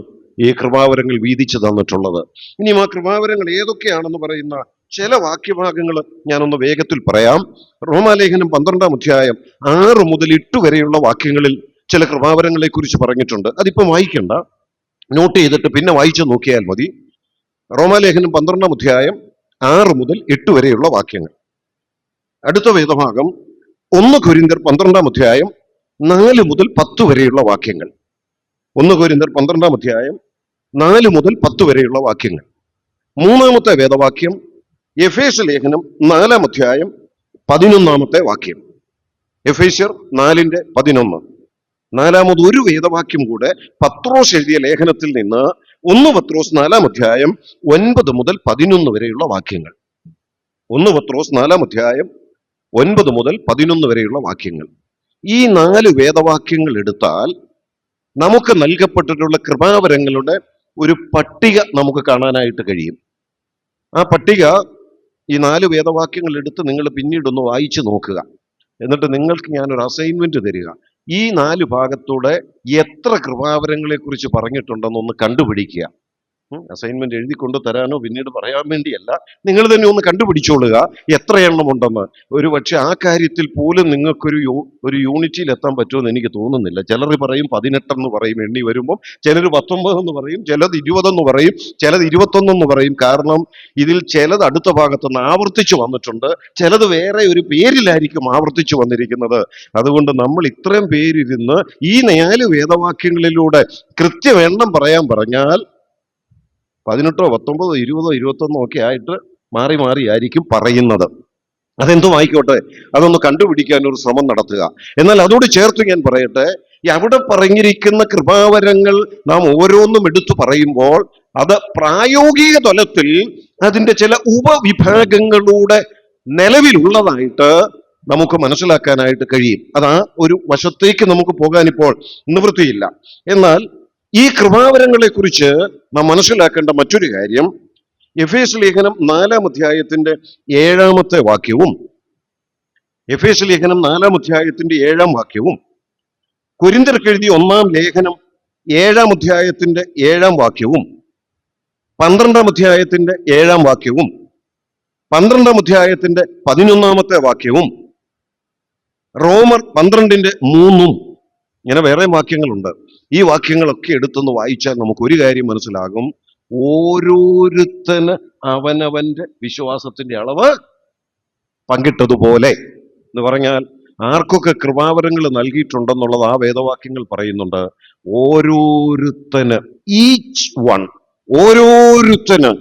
ഈ കൃപാവരങ്ങൾ വീതിച്ചു തന്നിട്ടുള്ളത്. ഇനിയും ആ കൃപാവരങ്ങൾ ഏതൊക്കെയാണെന്ന് പറയുന്ന ചില വാക്യഭാഗങ്ങൾ ഞാനൊന്ന് വേഗത്തിൽ പറയാം. റോമാലേഖനം 12-ാം അധ്യായം 6 മുതൽ 8 വരെയുള്ള വാക്യങ്ങളിൽ ചില കൃപാവരങ്ങളെ കുറിച്ച് പറഞ്ഞിട്ടുണ്ട്. അതിപ്പം വായിക്കണ്ട, നോട്ട് ചെയ്തിട്ട് പിന്നെ വായിച്ചു നോക്കിയാൽ മതി. റോമാലേഖനം 12-ാം അധ്യായം 6 മുതൽ 8 വരെയുള്ള വാക്യങ്ങൾ. അടുത്ത വേദഭാഗം 1 കൊരിന്ത്യർ 12-ാം അധ്യായം 4 മുതൽ 10 വരെയുള്ള വാക്യങ്ങൾ. 1 കൊരിന്ത്യർ 12-ാം അധ്യായം 4 മുതൽ 10 വരെയുള്ള വാക്യങ്ങൾ. മൂന്നാമത്തെ വേദവാക്യം എഫേസ്യ ലേഖനം 4-ാം അധ്യായം 11-ാമത്തെ വാക്യം. എഫേസ്യർ 4:11. നാലാമത് ഒരു വേദവാക്യം കൂടെ പത്രോസ് എഴുതിയ ലേഖനത്തിൽ നിന്ന് 1 പത്രോസ് 4-ാം അധ്യായം 9 മുതൽ 11 വരെയുള്ള വാക്യങ്ങൾ. 1 പത്രോസ് 4-ാം അധ്യായം 9 മുതൽ 11 വരെയുള്ള വാക്യങ്ങൾ. ഈ 4 വേദവാക്യങ്ങൾ എടുത്താൽ നമുക്ക് നൽകപ്പെട്ടിട്ടുള്ള കൃപാവരങ്ങളുടെ ഒരു പട്ടിക നമുക്ക് കാണാനായിട്ട് കഴിയും. ആ പട്ടിക ഈ 4 വേദവാക്യങ്ങൾ എടുത്ത് നിങ്ങൾ പിന്നീടൊന്ന് വായിച്ചു നോക്കുക. എന്നിട്ട് നിങ്ങൾക്ക് ഞാനൊരു അസൈൻമെന്റ് തരിക. ഈ 4 ഭാഗത്തൂടെ എത്ര കൃപാവരങ്ങളെ കുറിച്ച് പറഞ്ഞിട്ടുണ്ടെന്നൊന്ന് കണ്ടുപിടിക്കുക. അസൈൻമെന്റ് എഴുതിക്കൊണ്ട് തരാനോ പിന്നീട് പറയാൻ വേണ്ടിയല്ല, നിങ്ങൾ തന്നെ ഒന്ന് കണ്ടുപിടിച്ചോളുക എത്ര എണ്ണം ഉണ്ടെന്ന്. ഒരു പക്ഷെ ആ കാര്യത്തിൽ പോലും നിങ്ങൾക്കൊരു യൂണിറ്റിയിൽ എത്താൻ പറ്റുമെന്ന് എനിക്ക് തോന്നുന്നില്ല. ചിലർ പറയും 18 എന്ന് പറയും എണ്ണി വരുമ്പോൾ, ചിലർ 19 എന്ന് പറയും, ചിലത് 20 എന്ന് പറയും, ചിലത് 21 എന്ന് പറയും. കാരണം ഇതിൽ ചിലത് അടുത്ത ഭാഗത്തുനിന്ന് ആവർത്തിച്ചു വന്നിട്ടുണ്ട്, ചിലത് വേറെ ഒരു പേരിലായിരിക്കും ആവർത്തിച്ചു വന്നിരിക്കുന്നത്. അതുകൊണ്ട് നമ്മൾ ഇത്രയും പേരിരുന്ന് ഈ 4 വേദവാക്യങ്ങളിലൂടെ കൃത്യമെണ്ണം പറയാൻ പറഞ്ഞാൽ 18, 19, 20, 21 ഒക്കെ ആയിട്ട് മാറി മാറിയായിരിക്കും പറയുന്നത്. അതെന്തും ആയിക്കോട്ടെ, അതൊന്ന് കണ്ടുപിടിക്കാൻ ഒരു ശ്രമം നടത്തുക. എന്നാൽ അതോട് ചേർത്ത് ഞാൻ പറയട്ടെ, ഈ അവിടെ പറഞ്ഞിരിക്കുന്ന കൃപാവരങ്ങൾ നാം ഓരോന്നും എടുത്തു പറയുമ്പോൾ അത് പ്രായോഗിക തലത്തിൽ അതിൻ്റെ ചില ഉപവിഭാഗങ്ങളുടെ നിലവിലുള്ളതായിട്ട് നമുക്ക് മനസ്സിലാക്കാനായിട്ട് കഴിയും. അത് ആ ഒരു വശത്തേക്ക് നമുക്ക് പോകാനിപ്പോൾ നിവൃത്തിയില്ല. എന്നാൽ ഈ കൃപാവരങ്ങളെ കുറിച്ച് നാം മനസ്സിലാക്കേണ്ട മറ്റൊരു കാര്യം, എഫേസ്യ ലേഖനം 4-ാം അധ്യായത്തിന്റെ 7-ാമത്തെ വാക്യവും, എഫേസ്യ ലേഖനം 4-ാം അധ്യായത്തിന്റെ 7-ാം വാക്യവും, കൊരിന്ത്യർക്ക് എഴുതിയ 1-ാം ലേഖനം 7-ാം അധ്യായത്തിന്റെ 7-ാം വാക്യവും, 12-ാം അധ്യായത്തിന്റെ 7-ാം വാക്യവും, 12-ാം അധ്യായത്തിന്റെ 11-ാമത്തെ വാക്യവും, റോമർ 12:3 ഇങ്ങനെ വേറെ വാക്യങ്ങളുണ്ട്. ഈ വാക്യങ്ങളൊക്കെ എടുത്തൊന്ന് വായിച്ചാൽ നമുക്ക് ഒരു കാര്യം മനസ്സിലാകും. ഓരോരുത്തന് അവനവന്റെ വിശ്വാസത്തിന്റെ അളവ് പങ്കിട്ടതുപോലെ എന്ന് പറഞ്ഞാൽ ആർക്കൊക്കെ കൃപാവരങ്ങൾ നൽകിയിട്ടുണ്ടെന്നുള്ളത് ആ വേദവാക്യങ്ങൾ പറയുന്നുണ്ട്. ഓരോരുത്തന്, ഈച്ച് വൺ, ഓരോരുത്തന്.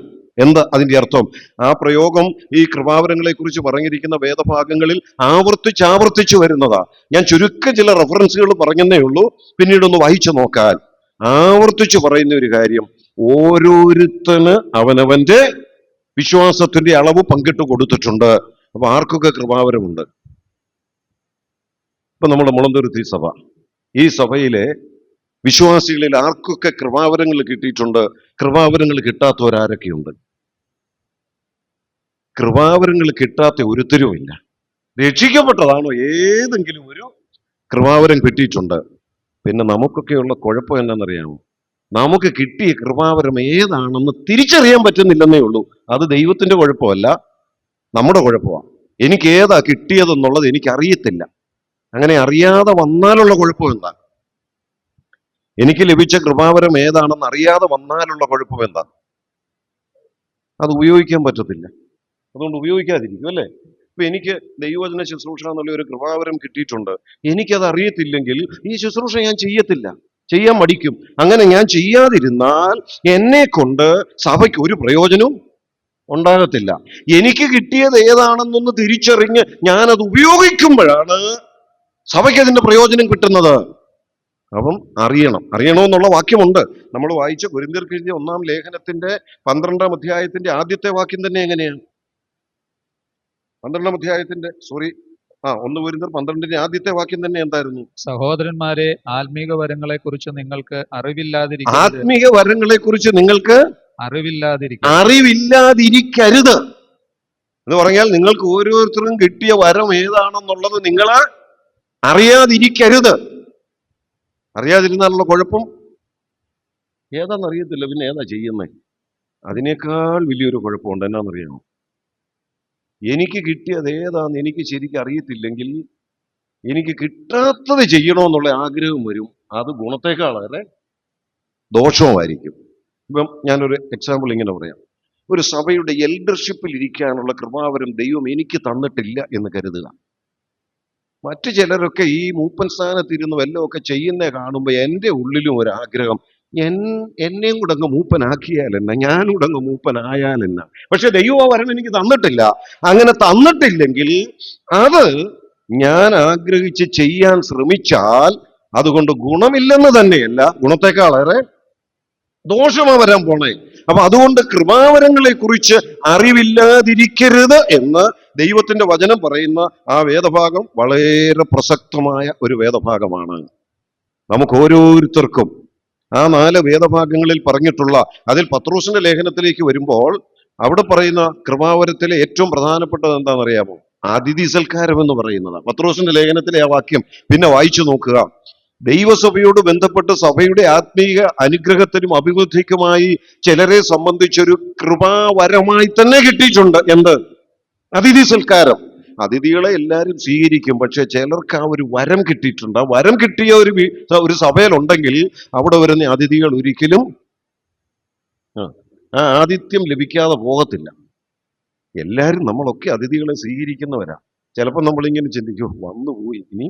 എന്താ അതിന്റെ അർത്ഥം? ആ പ്രയോഗം ഈ കൃപാവരങ്ങളെ കുറിച്ച് പറഞ്ഞിരിക്കുന്ന വേദഭാഗങ്ങളിൽ ആവർത്തിച്ച് വരുന്നതാ. ഞാൻ ചുരുക്കം ചില റെഫറൻസുകൾ പറഞ്ഞെന്നേ ഉള്ളൂ, പിന്നീടൊന്ന് വായിച്ചു നോക്കാൻ. ആവർത്തിച്ച് പറയുന്ന ഒരു കാര്യം, ഓരോരുത്തന് അവനവന്റെ വിശ്വാസത്തിന്റെ അളവ് പങ്കിട്ട് കൊടുത്തിട്ടുണ്ട്. അപ്പൊ ആർക്കൊക്കെ കൃപാവരമുണ്ട്? ഇപ്പൊ നമ്മുടെ മുളന്തുരുത്തി സഭ, ഈ സഭയിലെ വിശ്വാസികളിൽ ആർക്കൊക്കെ കൃപാവരങ്ങൾ കിട്ടിയിട്ടുണ്ട്? കൃപാവരങ്ങൾ കിട്ടാത്തവരാരൊക്കെയുണ്ട്? കൃപാവരങ്ങൾ കിട്ടാത്ത ഒരുത്തരുമില്ല. രക്ഷിക്കപ്പെട്ടതാണോ ഏതെങ്കിലും ഒരു കൃപാവരം കിട്ടിയിട്ടുണ്ട്? പിന്നെ നമുക്കൊക്കെയുള്ള കുഴപ്പം എന്നാണെന്നറിയാമോ? നമുക്ക് കിട്ടിയ കൃപാവരം ഏതാണെന്ന് തിരിച്ചറിയാൻ പറ്റുന്നില്ലെന്നേ ഉള്ളൂ. അത് ദൈവത്തിന്റെ കുഴപ്പമല്ല, നമ്മുടെ കുഴപ്പമാണ്. എനിക്ക് ഏതാ കിട്ടിയതെന്നുള്ളത് എനിക്കറിയത്തില്ല. അങ്ങനെ അറിയാതെ വന്നാലുള്ള കുഴപ്പം എന്താ? എനിക്ക് ലഭിച്ച കൃപാവരം ഏതാണെന്ന് അറിയാതെ വന്നാലുള്ള കുഴപ്പം എന്താ? അത് ഉപയോഗിക്കാൻ പറ്റത്തില്ല. അതുകൊണ്ട് ഉപയോഗിക്കാതിരിക്കും, അല്ലേ? ഇപ്പൊ എനിക്ക് ദൈവവചന ശുശ്രൂഷ എന്നുള്ള ഒരു കൃപാവരം കിട്ടിയിട്ടുണ്ട്. എനിക്കത് അറിയത്തില്ലെങ്കിൽ ഈ ശുശ്രൂഷ ഞാൻ ചെയ്യത്തില്ല, ചെയ്യാൻ മടിക്കും. അങ്ങനെ ഞാൻ ചെയ്യാതിരുന്നാൽ എന്നെ കൊണ്ട് സഭയ്ക്ക് ഒരു പ്രയോജനവും ഉണ്ടാകത്തില്ല. എനിക്ക് കിട്ടിയത് ഏതാണെന്നൊന്ന് തിരിച്ചറിഞ്ഞ് ഞാനത് ഉപയോഗിക്കുമ്പോഴാണ് സഭയ്ക്ക് അതിന്റെ പ്രയോജനം കിട്ടുന്നത്. അപ്പം അറിയണമെന്നുള്ള വാക്യമുണ്ട്. നമ്മൾ വായിച്ച കൊരിന്ത്യർക്ക് എഴുതിയ 1-ാം ലേഖനത്തിന്റെ 12-ാം അധ്യായത്തിന്റെ ആദ്യത്തെ വാക്യം തന്നെ എങ്ങനെയാണ്? 12-ാം അധ്യായത്തിന്റെ 1 കൊരിന്ത്യർ 12-ന്റെ ആദ്യത്തെ വാക്യം തന്നെ എന്തായിരുന്നു? സഹോദരന്മാരെ, ആത്മീക വരങ്ങളെ കുറിച്ച് നിങ്ങൾക്ക് അറിവില്ലാതിരിക്കരുത്. ആത്മീക വരങ്ങളെ കുറിച്ച് നിങ്ങൾക്ക് അറിവില്ലാതിരിക്കരുത് എന്ന് പറഞ്ഞാൽ നിങ്ങൾക്ക് ഓരോരുത്തർക്കും കിട്ടിയ വരം ഏതാണെന്നുള്ളത് നിങ്ങൾ അറിയാതിരിക്കരുത്. അറിയാതിരുന്നാലുള്ള കുഴപ്പം ഏതാണെന്നറിയത്തില്ല, പിന്നെ ഏതാ ചെയ്യുന്നത്? അതിനേക്കാൾ വലിയൊരു കുഴപ്പമുണ്ട്. എന്നാന്നറിയാമോ? എനിക്ക് കിട്ടിയത് ഏതാന്ന് എനിക്ക് ശരിക്കും അറിയത്തില്ലെങ്കിൽ എനിക്ക് കിട്ടാത്തത് ചെയ്യണമെന്നുള്ള ആഗ്രഹം വരും. അത് ഗുണത്തെക്കാളേറെ ദോഷവുമായിരിക്കും. ഇപ്പം ഞാനൊരു എക്സാമ്പിൾ ഇങ്ങനെ പറയാം. ഒരു സഭയുടെ എൽഡർഷിപ്പിൽ ഇരിക്കാനുള്ള കൃപാവരം ദൈവം എനിക്ക് തന്നിട്ടില്ല എന്ന് കരുതുക. മറ്റു ചിലരൊക്കെ ഈ മൂപ്പൻ സ്ഥാനത്തിരുന്ന് വല്ലതൊക്കെ ചെയ്യുന്നേ കാണുമ്പോൾ എൻ്റെ ഉള്ളിലും ഒരു ആഗ്രഹം, എന്നെയും കൂടെ അങ്ങ് മൂപ്പനാക്കിയാലെന്ന, ഞാനും കൂടെ അങ്ങ് മൂപ്പനായാലെന്ന. പക്ഷെ ദൈവം ആ വരം എനിക്ക് തന്നിട്ടില്ല. അങ്ങനെ തന്നിട്ടില്ലെങ്കിൽ അത് ഞാൻ ആഗ്രഹിച്ച് ചെയ്യാൻ ശ്രമിച്ചാൽ അതുകൊണ്ട് ഗുണമില്ലെന്ന് തന്നെയല്ല, ഗുണത്തെക്കാളേറെ ദോഷമാ വരാൻ പോണേ. അപ്പൊ അതുകൊണ്ട് കൃപാവരങ്ങളെ കുറിച്ച് അറിവില്ലാതിരിക്കരുത് എന്ന് ദൈവത്തിന്റെ വചനം പറയുന്ന ആ വേദഭാഗം വളരെ പ്രസക്തമായ ഒരു വേദഭാഗമാണ്. നമുക്ക് ഓരോരുത്തർക്കും ആ 4 വേദഭാഗങ്ങളിൽ പറഞ്ഞിട്ടുള്ള, അതിൽ പത്രോസിന്റെ ലേഖനത്തിലേക്ക് വരുമ്പോൾ അവിടെ പറയുന്ന കൃപാവരത്തിലെ ഏറ്റവും പ്രധാനപ്പെട്ടത് എന്താണെന്നറിയാമോ? അതിഥി സൽക്കാരം എന്ന് പറയുന്നത്. പത്രോസിന്റെ ലേഖനത്തിലെ ആ വാക്യം പിന്നെ വായിച്ചു നോക്കുക. ദൈവസഭയോട് ബന്ധപ്പെട്ട് സഭയുടെ ആത്മീയ അനുഗ്രഹത്തിനും അഭിവൃദ്ധിക്കുമായി ചിലരെ സംബന്ധിച്ചൊരു കൃപാവരമായി തന്നെ കിട്ടിയിട്ടുണ്ട്. എന്ത്? അതിഥി സൽക്കാരം. അതിഥികളെ എല്ലാവരും സ്വീകരിക്കും, പക്ഷെ ചിലർക്ക് ആ ഒരു വരം കിട്ടിയിട്ടുണ്ട്. ആ വരം കിട്ടിയ ഒരു സഭയിലുണ്ടെങ്കിൽ അവിടെ വരുന്ന അതിഥികൾ ഒരിക്കലും ആ ആതിഥ്യം ലഭിക്കാതെ പോകത്തില്ല. എല്ലാവരും നമ്മളൊക്കെ അതിഥികളെ സ്വീകരിക്കുന്നവരാ. ചിലപ്പോൾ നമ്മളിങ്ങനെ ചിന്തിക്കും, വന്നുപോയി, ഇനി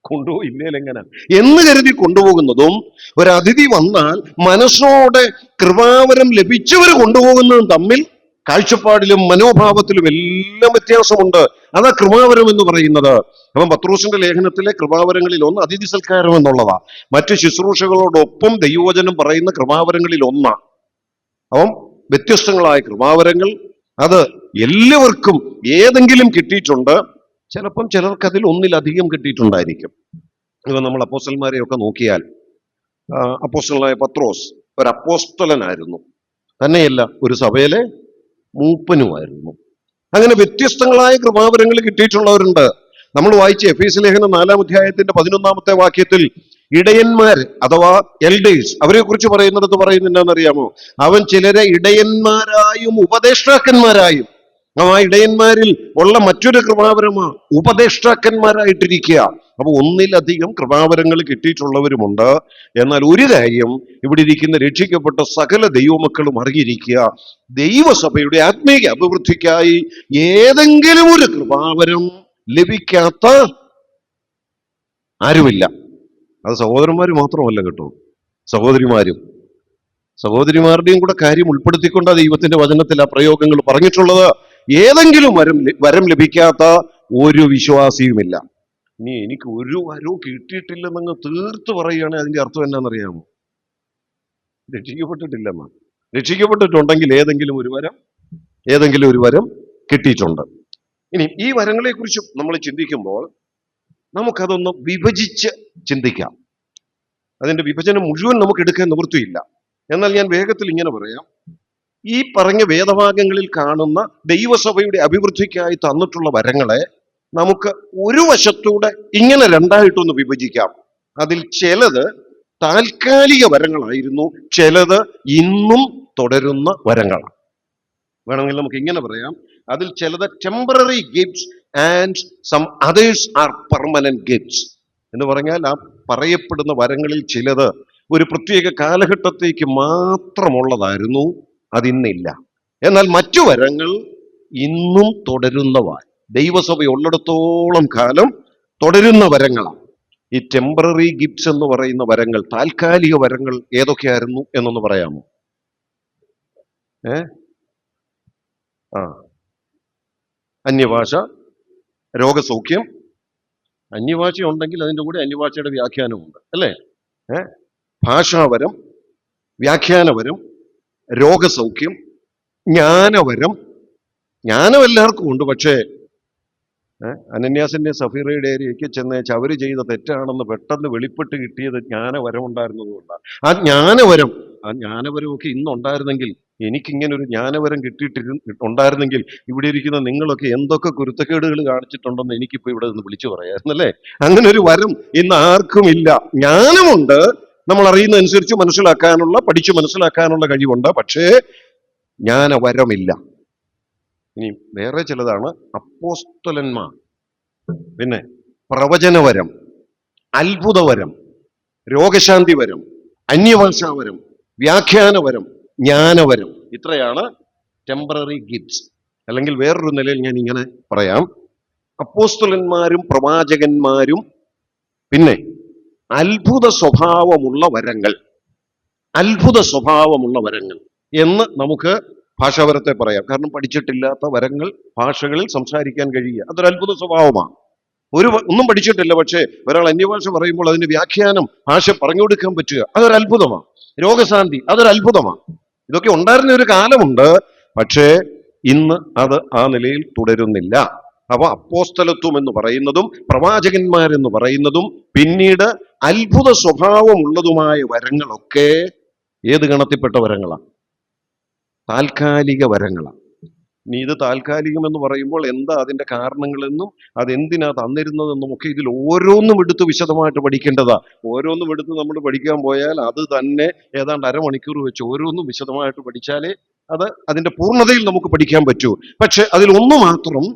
കൊണ്ടുപോയില്ലേലെങ്ങനെ എന്ന് കരുതി കൊണ്ടുപോകുന്നതും, ഒരു അതിഥി വന്നാൽ മനസ്സോടെ കൃപാവരം ലഭിച്ചവർ കൊണ്ടുപോകുന്നതും തമ്മിൽ കാഴ്ചപ്പാടിലും മനോഭാവത്തിലും എല്ലാം വ്യത്യാസമുണ്ട്. അതാ കൃപാവരം എന്ന് പറയുന്നത്. അപ്പം പത്രോസിന്റെ ലേഖനത്തിലെ കൃപാവരങ്ങളിൽ ഒന്ന് അതിഥി സൽക്കാരം എന്നുള്ളതാ. മറ്റു ശുശ്രൂഷകളോടൊപ്പം ദൈവവചനം പറയുന്ന കൃപാവരങ്ങളിൽ ഒന്നാ. അപ്പം വ്യത്യസ്തങ്ങളായ കൃപാവരങ്ങൾ, അത് എല്ലാവർക്കും ഏതെങ്കിലും കിട്ടിയിട്ടുണ്ട്. ചിലപ്പം ചിലർക്ക് അതിൽ ഒന്നിലധികം കിട്ടിയിട്ടുണ്ടായിരിക്കും. ഇപ്പൊ നമ്മൾ അപ്പോസ്തലന്മാരെയൊക്കെ നോക്കിയാൽ, അപ്പോസ്തലനായ പത്രോസ് ഒരു അപ്പോസ്തലനായിരുന്നു, തന്നെയല്ല ഒരു സഭയിലെ മൂപ്പനുമായിരുന്നു. അങ്ങനെ വ്യത്യസ്തങ്ങളായ കൃപാവരങ്ങൾ കിട്ടിയിട്ടുള്ളവരുണ്ട്. നമ്മൾ വായിച്ച എഫേസ്യ ലേഖനം 4-ാം അധ്യായത്തിന്റെ 11-ാമത്തെ വാക്യത്തിൽ ഇടയന്മാർ അഥവാ എൽഡേഴ്സ്, അവരെ കുറിച്ച് പറയുന്നിടത്ത് പറയുന്നുണ്ടെന്നറിയാമോ? അവൻ ചിലരെ ഇടയന്മാരായും ഉപദേഷ്ടാക്കന്മാരായും. ആ ഇടയന്മാരിൽ ഉള്ള മറ്റൊരു കൃപാവരമാ ഉപദേഷ്ടാക്കന്മാരായിട്ടിരിക്കുക. അപ്പൊ ഒന്നിലധികം കൃപാവരങ്ങൾ കിട്ടിയിട്ടുള്ളവരുമുണ്ട്. എന്നാൽ ഒരു കാര്യം ഇവിടെ ഇരിക്കുന്ന രക്ഷിക്കപ്പെട്ട സകല ദൈവമക്കളും അറിഞ്ഞിരിക്കുക, ദൈവസഭയുടെ ആത്മീയ അഭിവൃദ്ധിക്കായി ഏതെങ്കിലും ഒരു കൃപാവരം ലഭിക്കാത്ത ആരുമില്ല. അത് സഹോദരന്മാർ മാത്രമല്ല കേട്ടോ, സഹോദരിമാരുടെയും കൂടെ കാര്യം ഉൾപ്പെടുത്തിക്കൊണ്ടാണ് ദൈവത്തിന്റെ വചനത്തിൽ ആ പ്രയോഗങ്ങൾ പറഞ്ഞിട്ടുള്ളത്. ഏതെങ്കിലും വരം ലഭിക്കാത്ത ഒരു വിശ്വാസിയുമില്ല. ഇനി എനിക്ക് ഒരു വരവും കിട്ടിയിട്ടില്ലെന്നങ്ങ് തീർത്ത് പറയുകയാണെങ്കിൽ അതിന്റെ അർത്ഥം എന്നാണെന്നറിയാമോ? രക്ഷിക്കപ്പെട്ടിട്ടില്ലെന്ന. രക്ഷിക്കപ്പെട്ടിട്ടുണ്ടെങ്കിൽ ഏതെങ്കിലും ഒരു വരം കിട്ടിയിട്ടുണ്ട്. ഇനി ഈ വരങ്ങളെ കുറിച്ച് നമ്മൾ ചിന്തിക്കുമ്പോൾ നമുക്കതൊന്ന് വിഭജിച്ച് ചിന്തിക്കാം. അതിന്റെ വിഭജനം മുഴുവൻ നമുക്ക് എടുക്കാൻ നിവൃത്തിയില്ല. എന്നാൽ ഞാൻ വേഗത്തിൽ ഇങ്ങനെ പറയാം. ഈ പറഞ്ഞ വേദഭാഗങ്ങളിൽ കാണുന്ന ദൈവസഭയുടെ അഭിവൃദ്ധിക്കായി തന്നിട്ടുള്ള വരങ്ങളെ നമുക്ക് ഒരു വശത്തൂടെ ഇങ്ങനെ രണ്ടായിട്ടൊന്ന് വിഭജിക്കാം. അതിൽ ചിലത് താൽക്കാലിക വരങ്ങളായിരുന്നു, ചിലത് ഇന്നും തുടരുന്ന വരങ്ങളാണ്. വേണമെങ്കിൽ നമുക്ക് ഇങ്ങനെ പറയാം, അതിൽ ചിലത് temporary gifts and some others are permanent gifts. എന്ന് പറഞ്ഞാൽ ആ പറയപ്പെടുന്ന വരങ്ങളിൽ ചിലത് ഒരു പ്രത്യേക കാലഘട്ടത്തേക്ക് മാത്രമുള്ളതായിരുന്നു, അതിന്നില്ല. എന്നാൽ മറ്റു വരങ്ങൾ ഇന്നും തുടരുന്നവ, ദൈവസഭ ഉള്ളിടത്തോളം കാലം തുടരുന്ന വരങ്ങളാണ്. ഈ ടെമ്പററി ഗിഫ്റ്റ്സ് എന്ന് പറയുന്ന വരങ്ങൾ, താൽക്കാലിക വരങ്ങൾ ഏതൊക്കെയായിരുന്നു എന്നൊന്ന് പറയാമോ? ആ അന്യഭാഷ, രോഗസൗഖ്യം. അന്യഭാഷ ഉണ്ടെങ്കിൽ അതിൻ്റെ കൂടെ അന്യഭാഷയുടെ വ്യാഖ്യാനമുണ്ട്, അല്ലേ? ഭാഷാവരം, വ്യാഖ്യാനവരം, രോഗസൗഖ്യം, ജ്ഞാനവരം. ജ്ഞാനം എല്ലാവർക്കും ഉണ്ട്, പക്ഷേ അനന്യാസിന്റെ സഫീറയുടെ ഏരിയയ്ക്ക് ചെന്നേച്ച് അവര് ചെയ്ത തെറ്റാണെന്ന് പെട്ടെന്ന് വെളിപ്പെട്ട് കിട്ടിയത് ജ്ഞാനവരം ഉണ്ടായിരുന്നതുകൊണ്ടാണ്. ആ ജ്ഞാനവരമൊക്കെ ഇന്നുണ്ടായിരുന്നെങ്കിൽ, എനിക്കിങ്ങനെ ഒരു ജ്ഞാനവരം ഉണ്ടായിരുന്നെങ്കിൽ ഇവിടെ ഇരിക്കുന്ന നിങ്ങളൊക്കെ എന്തൊക്കെ കുരുത്തക്കേടുകൾ കാണിച്ചിട്ടുണ്ടെന്ന് എനിക്കിപ്പോ ഇവിടെ നിന്ന് വിളിച്ചു പറയായിരുന്നല്ലേ. അങ്ങനെ ഒരു വരം ഇന്ന് ആർക്കും ഇല്ല. ജ്ഞാനമുണ്ട്, നമ്മൾ അറിയുന്നതനുസരിച്ച് മനസ്സിലാക്കാനുള്ള, പഠിച്ചു മനസ്സിലാക്കാനുള്ള കഴിവുണ്ട്, പക്ഷേ ജ്ഞാനവരമില്ല. ഇനി വേറെ ചിലതാണ് അപ്പോസ്തലന്മാർ, പിന്നെ പ്രവചനവരം, അത്ഭുതവരം, രോഗശാന്തിവരം, അന്യഭാഷാവരം, വ്യാഖ്യാനവരം, ജ്ഞാനവരം. ഇത്രയാണ് ടെമ്പററി ഗിഫ്റ്റ്സ്. അല്ലെങ്കിൽ വേറൊരു നിലയിൽ ഞാൻ ഇങ്ങനെ പറയാം, അപ്പോസ്തലന്മാരും പ്രവാചകന്മാരും പിന്നെ അത്ഭുത സ്വഭാവമുള്ള വരങ്ങൾ, അത്ഭുത സ്വഭാവമുള്ള വരങ്ങൾ എന്ന് നമുക്ക് ഭാഷാവരത്തെ പറയാം. കാരണം പഠിച്ചിട്ടില്ലാത്ത വരങ്ങൾ ഭാഷകളിൽ സംസാരിക്കാൻ കഴിയുക, അതൊരു അത്ഭുത സ്വഭാവമാണ്. ഒന്നും പഠിച്ചിട്ടില്ല, പക്ഷേ ഒരാൾ അന്യഭാഷ പറയുമ്പോൾ അതിന്റെ വ്യാഖ്യാനം ഭാഷ പറഞ്ഞു കൊടുക്കാൻ പറ്റുക, അതൊരു അത്ഭുതമാണ്. രോഗശാന്തി, അതൊരു അത്ഭുതമാണ്. ഇതൊക്കെ ഉണ്ടായിരുന്ന ഒരു കാലമുണ്ട്, പക്ഷേ ഇന്ന് അത് ആ നിലയിൽ തുടരുന്നില്ല. അപ്പൊ അപ്പോസ്തലത്വം എന്ന് പറയുന്നതും പ്രവാചകന്മാരെന്ന് പറയുന്നതും പിന്നീട് അത്ഭുത സ്വഭാവമുള്ളതുമായ വരങ്ങളൊക്കെ ഏത് ഗണത്തിൽപ്പെട്ട വരങ്ങളാണ്? താൽക്കാലിക വരങ്ങളാണ്. ഇനി ഇത് താൽക്കാലികം എന്ന് പറയുമ്പോൾ എന്താ അതിന്റെ കാരണങ്ങളെന്നും അതെന്തിനാ തന്നിരുന്നതെന്നും ഒക്കെ ഇതിൽ ഓരോന്നും എടുത്ത് വിശദമായിട്ട് പഠിക്കേണ്ടതാ. ഓരോന്നും എടുത്ത് നമ്മൾ പഠിക്കാൻ പോയാൽ അത് തന്നെ ഏതാണ്ട് അരമണിക്കൂർ വെച്ച് ഓരോന്നും വിശദമായിട്ട് പഠിച്ചാലേ അത് അതിന്റെ പൂർണ്ണതയിൽ നമുക്ക് പഠിക്കാൻ പറ്റൂ. പക്ഷെ അതിൽ ഒന്ന് മാത്രം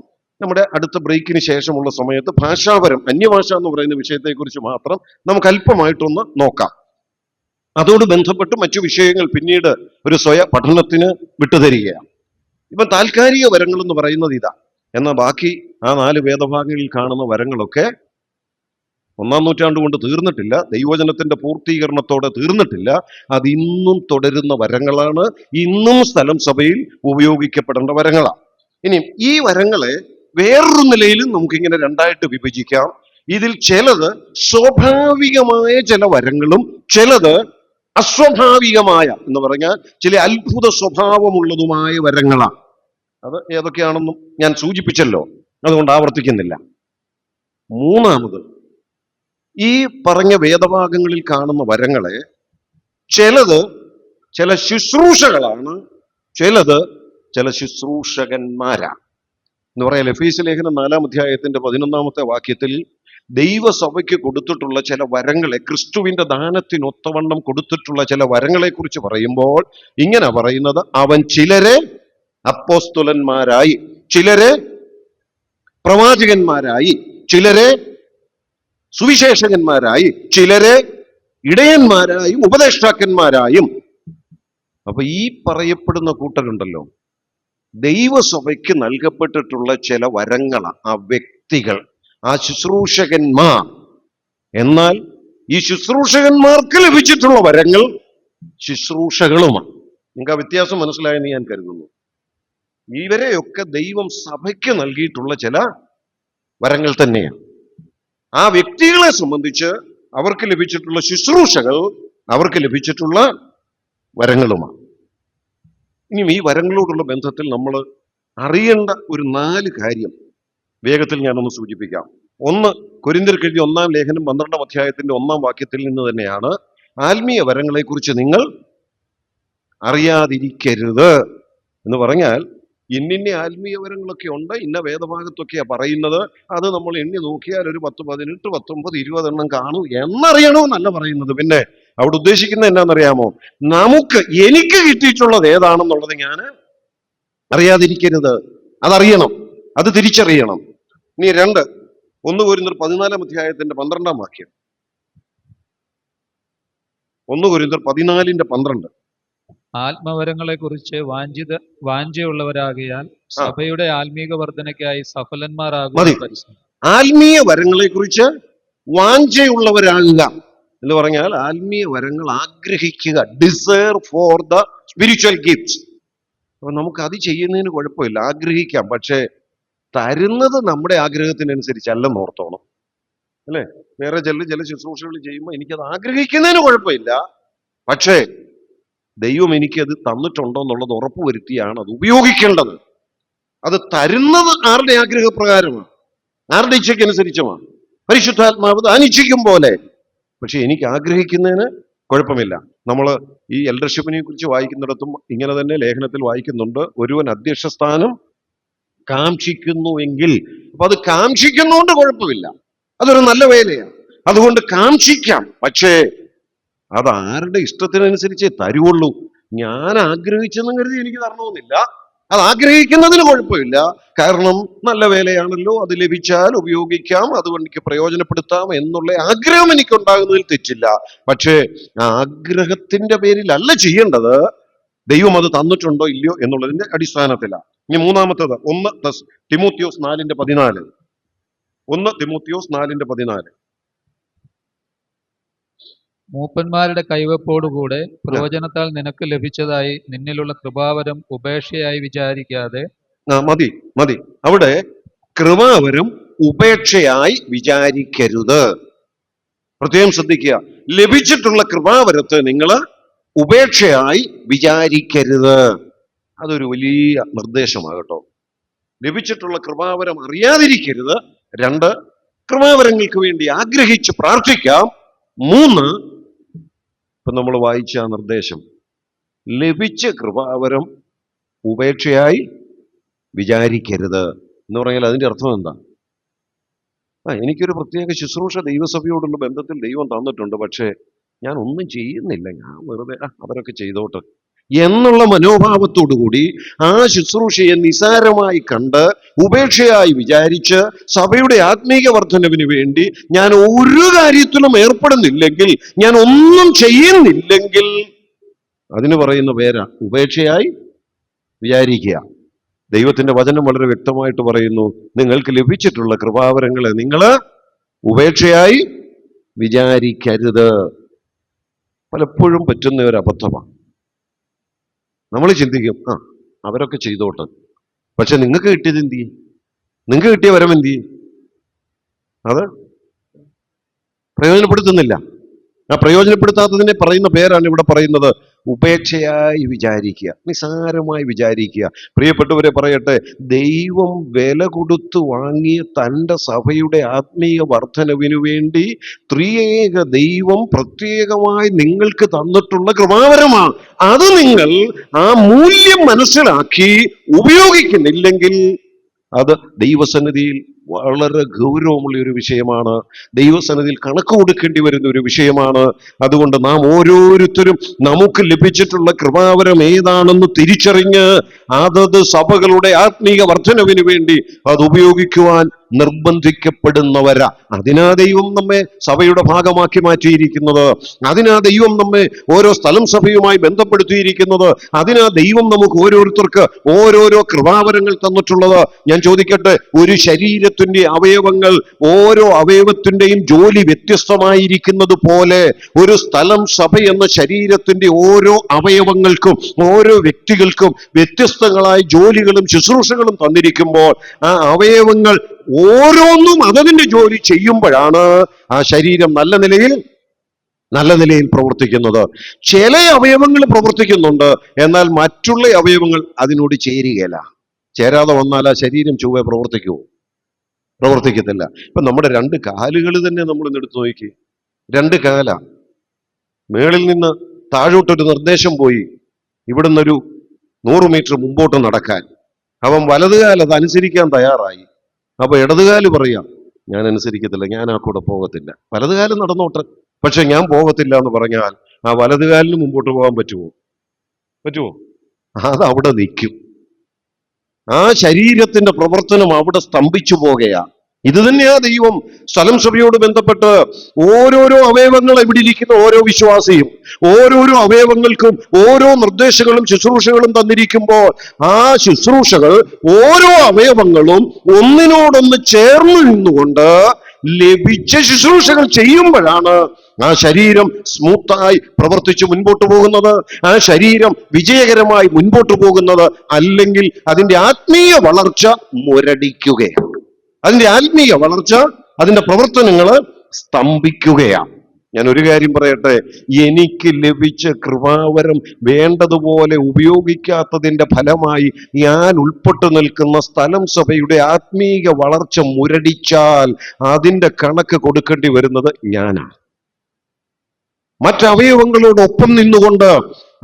നമ്മുടെ അടുത്ത ബ്രേക്കിന് ശേഷമുള്ള സമയത്ത് ഭാഷാപരം, അന്യഭാഷ എന്ന് പറയുന്ന വിഷയത്തെക്കുറിച്ച് മാത്രം നമുക്ക് അല്പമായിട്ടൊന്ന് നോക്കാം. അതോട് ബന്ധപ്പെട്ട് മറ്റു വിഷയങ്ങൾ പിന്നീട് ഒരു പഠനത്തിന് വിട്ടുതരികയാണ്. ഇപ്പം താൽക്കാലിക വരങ്ങൾ എന്ന് പറയുന്നത് ഇതാ. എന്നാൽ ബാക്കി ആ 4 വേദഭാഗങ്ങളിൽ കാണുന്ന വരങ്ങളൊക്കെ 1-ാം നൂറ്റാണ്ട് കൊണ്ട് തീർന്നിട്ടില്ല, ദൈവവചനത്തിന്റെ പൂർത്തീകരണത്തോടെ തീർന്നിട്ടില്ല. അത് ഇന്നും തുടരുന്ന വരങ്ങളാണ്, ഇന്നും സ്ഥലം സഭയിൽ ഉപയോഗിക്കപ്പെടേണ്ട വരങ്ങളാണ്. ഇനി ഈ വരങ്ങളെ വേറൊരു നിലയിലും നമുക്കിങ്ങനെ രണ്ടായിട്ട് വിഭജിക്കാം. ഇതിൽ ചിലത് സ്വാഭാവികമായ ചില വരങ്ങളും ചിലത് അസ്വാഭാവികമായ എന്ന് പറഞ്ഞാൽ ചില അത്ഭുത സ്വഭാവമുള്ളതുമായ വരങ്ങളാണ്. അത് ഏതൊക്കെയാണെന്നും ഞാൻ സൂചിപ്പിച്ചല്ലോ, അതുകൊണ്ട് ആവർത്തിക്കുന്നില്ല. മൂന്നാമത്, ഈ പറഞ്ഞ വേദഭാഗങ്ങളിൽ കാണുന്ന വരങ്ങളെ ചിലത് ചില ശുശ്രൂഷകളാണ്, ചിലത് ചില ശുശ്രൂഷകന്മാരാണ് എന്ന് പറയാം. എഫേസ്യ ലേഖനം 4-ാം അധ്യായത്തിന്റെ 11-ാമത്തെ വാക്യത്തിൽ ദൈവസഭയ്ക്ക് കൊടുത്തിട്ടുള്ള ചില വരങ്ങളെ, ക്രിസ്തുവിന്റെ ദാനത്തിനൊത്തവണ്ണം കൊടുത്തിട്ടുള്ള ചില വരങ്ങളെ കുറിച്ച് പറയുമ്പോൾ ഇങ്ങനെ പറയുന്നത്: അവൻ ചിലരെ അപ്പോസ്തലന്മാരായി, ചിലരെ പ്രവാചകന്മാരായി, ചിലരെ സുവിശേഷകന്മാരായി, ചിലരെ ഇടയന്മാരായും ഉപദേഷ്ടാക്കന്മാരായും. അപ്പൊ ഈ പറയപ്പെടുന്ന കൂട്ടരുണ്ടല്ലോ, ദൈവസഭയ്ക്ക് നൽകപ്പെട്ടിട്ടുള്ള ചില വരങ്ങളാണ്, ആ വ്യക്തികൾ, ആ ശുശ്രൂഷകന്മാർ. എന്നാൽ ഈ ശുശ്രൂഷകന്മാർക്ക് ലഭിച്ചിട്ടുള്ള വരങ്ങൾ ശുശ്രൂഷകളുമാണ്. നിങ്ങൾക്ക് ആ വ്യത്യാസം മനസ്സിലായെന്ന് ഞാൻ കരുതുന്നു. ഇവരെയൊക്കെ ദൈവം സഭയ്ക്ക് നൽകിയിട്ടുള്ള ചില വരങ്ങൾ തന്നെയാണ്. ആ വ്യക്തികളെ സംബന്ധിച്ച് അവർക്ക് ലഭിച്ചിട്ടുള്ള ശുശ്രൂഷകൾ അവർക്ക് ലഭിച്ചിട്ടുള്ള വരങ്ങളുമാണ്. ഇനിയും ഈ വരങ്ങളോടുള്ള ബന്ധത്തിൽ നമ്മൾ അറിയേണ്ട ഒരു 4 കാര്യം വേഗത്തിൽ ഞാനൊന്ന് സൂചിപ്പിക്കാം. ഒന്ന്, കൊരിന്ത്യർക്ക് എഴുതിയ 1-ാം ലേഖനം 12-ാം അധ്യായത്തിന്റെ 1-ാം വാക്യത്തിൽ നിന്ന് തന്നെയാണ്. ആത്മീയ വരങ്ങളെ കുറിച്ച് നിങ്ങൾ അറിയാതിരിക്കരുത് എന്ന് പറഞ്ഞാൽ, ഇന്നിന്ന ആത്മീയ വരങ്ങളൊക്കെ ഉണ്ട്, ഇന്ന വേദഭാഗത്തൊക്കെയാ പറയുന്നത്, അത് നമ്മൾ എണ്ണി നോക്കിയാൽ ഒരു 10, 18, 19, 20 എണ്ണം കാണും എന്നറിയണമെന്നല്ല പറയുന്നത്. പിന്നെ അവിടെ ഉദ്ദേശിക്കുന്നത് എന്നാണെന്നറിയാമോ? എനിക്ക് കിട്ടിയിട്ടുള്ളത് ഏതാണെന്നുള്ളത് ഞാൻ അറിയാതിരിക്കരുത്. അതറിയണം, അത് തിരിച്ചറിയണം. ഇനി 1 കൊരിന്ത്യർ 14 അധ്യായത്തിന്റെ 12 വാക്യം. 1 കൊരിന്ത്യർ 14:12. ആത്മവരങ്ങളെ കുറിച്ച് വാഞ്ചയുള്ളവരാകിയാൽ സഭയുടെ ആത്മീക വർധനയ്ക്കായി സഫലന്മാരാകുക മതി. പരിശ്രമിക്കും. ആത്മീയ വരങ്ങളെ കുറിച്ച് വാഞ്ചയുള്ളവരാകുക എന്ന് പറഞ്ഞാൽ ആത്മീയ വരങ്ങൾ ആഗ്രഹിക്കുക, desire for the spiritual gifts. അപ്പൊ നമുക്ക് അത് ചെയ്യുന്നതിന് കുഴപ്പമില്ല, ആഗ്രഹിക്കാം. പക്ഷെ തരുന്നത് നമ്മുടെ ആഗ്രഹത്തിനനുസരിച്ചല്ലെന്ന് ഓർത്തോണം, അല്ലെ? വേറെ ചില ശുശ്രൂഷകൾ ചെയ്യുമ്പോൾ എനിക്കത് ആഗ്രഹിക്കുന്നതിന് കുഴപ്പമില്ല, പക്ഷേ ദൈവം എനിക്കത് തന്നിട്ടുണ്ടോ എന്നുള്ളത് ഉറപ്പുവരുത്തിയാണ് അത് ഉപയോഗിക്കേണ്ടത്. അത് തരുന്നത് ആരുടെ ആഗ്രഹപ്രകാരമാണ്, ആരുടെ ഇച്ഛയ്ക്കനുസരിച്ചുമാണ്. പരിശുദ്ധാത്മാവ് ദാനിച്ഛിക്കും പോലെ. പക്ഷെ എനിക്ക് ആഗ്രഹിക്കുന്നതിന് കുഴപ്പമില്ല. നമ്മൾ ഈ എൽഡർഷിപ്പിനെ കുറിച്ച് വായിക്കുന്നിടത്തും ഇങ്ങനെ തന്നെ ലേഖനത്തിൽ വായിക്കുന്നുണ്ട്, ഒരുവൻ അധ്യക്ഷ സ്ഥാനം കാക്ഷിക്കുന്നുവെങ്കിൽ. അപ്പൊ അത് കാക്ഷിക്കുന്നതുകൊണ്ട് കുഴപ്പമില്ല, അതൊരു നല്ല വേലയാണ്, അതുകൊണ്ട് കാക്ഷിക്കാം. പക്ഷേ അത് ആരുടെ ഇഷ്ടത്തിനനുസരിച്ചേ തരുവുള്ളൂ. ഞാൻ ആഗ്രഹിച്ചെന്ന് കരുതി എനിക്ക് തരണമെന്നില്ല. അത് ആഗ്രഹിക്കുന്നതിന് കുഴപ്പമില്ല, കാരണം നല്ല വേലയാണല്ലോ, അത് ലഭിച്ചാൽ ഉപയോഗിക്കാം, അതുകൊണ്ട് എനിക്ക് പ്രയോജനപ്പെടുത്താം എന്നുള്ള ആഗ്രഹം എനിക്കുണ്ടാകുന്നതിൽ തെറ്റില്ല. പക്ഷേ ആ ആഗ്രഹത്തിന്റെ പേരിലല്ല ചെയ്യേണ്ടത്, ദൈവം അത് തന്നിട്ടുണ്ടോ ഇല്ലയോ എന്നുള്ളതിന്റെ അടിസ്ഥാനത്തിലാണ്. ഇനി മൂന്നാമത്തേത് 1 തിമോത്തിയോസ് 4:14. 1 തിമോത്തിയോസ് 4:14. മൂപ്പന്മാരുടെ കൈവപ്പോടുകൂടെ പ്രവചനത്താൽ നിനക്ക് ലഭിച്ചതായി നിന്നിലുള്ള കൃപാവരം ഉപേക്ഷയായി വിചാരിക്കാതെ. മതി. അവിടെ കൃപാവരം ഉപേക്ഷയായി വിചാരിക്കരുത്. പ്രത്യേകം ശ്രദ്ധിക്കുക, ലഭിച്ചിട്ടുള്ള കൃപാവരത്തെ നിങ്ങൾ ഉപേക്ഷയായി വിചാരിക്കരുത്. അതൊരു വലിയ നിർദ്ദേശമാകട്ടോ. ലഭിച്ചിട്ടുള്ള കൃപാവരം അറിയാതിരിക്കരുത്. 2, കൃപാവരങ്ങൾക്ക് വേണ്ടി ആഗ്രഹിച്ച് പ്രാർത്ഥിക്കാം. 3, ഇപ്പൊ നമ്മൾ വായിച്ച ആ നിർദ്ദേശം, ലഭിച്ച കൃപാവരം ഉപേക്ഷയായി വിചാരിക്കരുത് എന്ന് പറഞ്ഞാൽ അതിന്റെ അർത്ഥം എന്താ? എനിക്കൊരു പ്രത്യേക ശുശ്രൂഷ ദൈവസഭയോടുള്ള ബന്ധത്തിൽ ദൈവം തന്നിട്ടുണ്ട്, പക്ഷേ ഞാൻ ഒന്നും ചെയ്യുന്നില്ല, ഞാൻ വെറുതെ അവരൊക്കെ ചെയ്തോട്ട് എന്നുള്ള മനോഭാവത്തോടുകൂടി ആ ശുശ്രൂഷയെ നിസാരമായി കണ്ട് ഉപേക്ഷയായി വിചാരിച്ച് സഭയുടെ ആത്മീക വർധനവിന് വേണ്ടി ഞാൻ ഒരു കാര്യത്തിലും ഏർപ്പെടുന്നില്ലെങ്കിൽ, ഞാൻ ഒന്നും ചെയ്യുന്നില്ലെങ്കിൽ, അതിന് പറയുന്ന പേരാ ഉപേക്ഷയായി വിചാരിക്കുക. ദൈവത്തിന്റെ വചനം വളരെ വ്യക്തമായിട്ട് പറയുന്നു, നിങ്ങൾക്ക് ലഭിച്ചിട്ടുള്ള കൃപാവരങ്ങളെ നിങ്ങൾ ഉപേക്ഷയായി വിചാരിക്കരുത്. പലപ്പോഴും പറ്റുന്ന ഒരു അബദ്ധമാണ്. നമ്മൾ ചിന്തിക്കും, അവരൊക്കെ ചെയ്തോട്ട്, പക്ഷെ നിങ്ങൾക്ക് കിട്ടിയത് എന്ത് ചെയ്യും? നിങ്ങൾക്ക് കിട്ടിയ വരം എന്ത് ചെയ്യും? അത് പ്രയോജനപ്പെടുത്തുന്നില്ല. ആ പ്രയോജനപ്പെടുത്താത്തതിനെ പറയുന്ന പേരാണ് ഇവിടെ പറയുന്നത് ഉപേക്ഷയായി വിചാരിക്കുക, നിസാരമായി വിചാരിക്കുക. പ്രിയപ്പെട്ടവരെ പറയട്ടെ, ദൈവം വില കൊടുത്തു വാങ്ങിയ തൻ്റെ സഭയുടെ ആത്മീയ വർധനവിനു വേണ്ടി ത്രിയേക ദൈവം പ്രത്യേകമായി നിങ്ങൾക്ക് തന്നിട്ടുള്ള കൃപാവരമാണ്. അത് നിങ്ങൾ ആ മൂല്യം മനസ്സിലാക്കി ഉപയോഗിക്കുന്നില്ലെങ്കിൽ അത് ദൈവസന്നിധിയിൽ വളരെ ഗൗരവമുള്ള ഒരു വിഷയമാണ്, ദൈവസന്നിധിയിൽ കണക്ക് കൊടുക്കേണ്ടി വരുന്ന ഒരു വിഷയമാണ്. അതുകൊണ്ട് നാം ഓരോരുത്തരും നമുക്ക് ലഭിച്ചിട്ടുള്ള കൃപാവരം ഏതാണെന്ന് തിരിച്ചറിഞ്ഞ് അതത് സഭകളുടെ ആത്മീക വർധനവിന് വേണ്ടി അത് ഉപയോഗിക്കുവാൻ നിർബന്ധിക്കപ്പെടുന്നവരാ. അതിനാ ദൈവം നമ്മെ സഭയുടെ ഭാഗമാക്കി മാറ്റിയിരിക്കുന്നത്, അതിനാ ദൈവം നമ്മെ ഓരോ സ്ഥലം സഭയുമായി ബന്ധപ്പെടുത്തിയിരിക്കുന്നത്, അതിനാ ദൈവം നമുക്ക് ഓരോരുത്തർക്ക് ഓരോരോ കൃപാവരങ്ങൾ തന്നിട്ടുള്ളത്. ഞാൻ ചോദിക്കട്ടെ, ഒരു ശരീരത്തിന്റെ അവയവങ്ങൾ ഓരോ അവയവത്തിന്റെയും ജോലി വ്യത്യസ്തമായിരിക്കുന്നത് പോലെ ഒരു സ്ഥലം സഭ എന്ന ശരീരത്തിന്റെ ഓരോ അവയവങ്ങൾക്കും ഓരോ വ്യക്തികൾക്കും വ്യത്യസ്തങ്ങളായ ജോലികളും ശുശ്രൂഷകളും തന്നിരിക്കുമ്പോൾ ആ അവയവങ്ങൾ ഓരോന്നും അതതിന്റെ ജോലി ചെയ്യുമ്പോഴാണ് ആ ശരീരം നല്ല നിലയിൽ പ്രവർത്തിക്കുന്നത്. ചില അവയവങ്ങൾ പ്രവർത്തിക്കുന്നുണ്ട്, എന്നാൽ മറ്റുള്ള അവയവങ്ങൾ അതിനോട് ചേരുകയില്ല. ചേരാതെ വന്നാൽ ആ ശരീരം ചൊവ്വെ പ്രവർത്തിക്കത്തില്ല. ഇപ്പൊ നമ്മുടെ 2 കാലുകൾ തന്നെ നമ്മൾ എടുത്തു നോക്കി. 2 കാലാ. മേളിൽ നിന്ന് താഴോട്ടൊരു നിർദ്ദേശം പോയി, ഇവിടുന്നൊരു 100 മീറ്റർ മുമ്പോട്ട് നടക്കാൻ. അവൻ വലതുകാൽ അത് അനുസരിക്കാൻ തയ്യാറായി. അപ്പൊ ഇടതുകാല് പറയാം, ഞാൻ അനുസരിക്കത്തില്ല, ഞാൻ ആ കൂടെ പോകത്തില്ല. വലതുകാലം നടന്നോട്ടെ, പക്ഷെ ഞാൻ പോകത്തില്ല എന്ന് പറഞ്ഞാൽ ആ വലതുകാലിന് മുമ്പോട്ട് പോകാൻ പറ്റുമോ? അത് അവിടെ നിൽക്കും. ആ ശരീരത്തിന്റെ പ്രവർത്തനം അവിടെ സ്തംഭിച്ചു പോകുകയാ. ഇത് തന്നെയാ ദൈവം സ്ഥലം സഭയോട് ബന്ധപ്പെട്ട് ഓരോരോ അവയവങ്ങൾ ഇവിടെ ഇരിക്കുന്ന ഓരോ വിശ്വാസിയും ഓരോരോ അവയവങ്ങൾക്കും ഓരോ നിർദ്ദേശങ്ങളും ശുശ്രൂഷകളും തന്നിരിക്കുമ്പോൾ ആ ശുശ്രൂഷകൾ ഓരോ അവയവങ്ങളും ഒന്നിനോടൊന്ന് ചേർന്ന് നിന്നുകൊണ്ട് ലഭിച്ച ശുശ്രൂഷകൾ ചെയ്യുമ്പോഴാണ് ആ ശരീരം സ്മൂത്തായി പ്രവർത്തിച്ചു മുൻപോട്ട് പോകുന്നത്, ആ ശരീരം വിജയകരമായി മുൻപോട്ട് പോകുന്നത്. അല്ലെങ്കിൽ അതിന്റെ ആത്മീയ വളർച്ച മുരടിക്കുകയാണ്, അതിന്റെ ആത്മീയ വളർച്ച, അതിന്റെ പ്രവർത്തനങ്ങൾ സ്തംഭിക്കുകയാണ്. ഞാൻ ഒരു കാര്യം പറയട്ടെ, എനിക്ക് ലഭിച്ച കൃപാവരം വേണ്ടതുപോലെ ഉപയോഗിക്കാത്തതിന്റെ ഫലമായി ഞാൻ ഉൾപ്പെട്ടു നിൽക്കുന്ന സ്ഥലം സഭയുടെ ആത്മീയ വളർച്ച മുരടിച്ചാൽ അതിന്റെ കണക്ക് കൊടുക്കേണ്ടി വരുന്നത് ഞാനാണ്. മറ്റവയവങ്ങളോടൊപ്പം നിന്നുകൊണ്ട്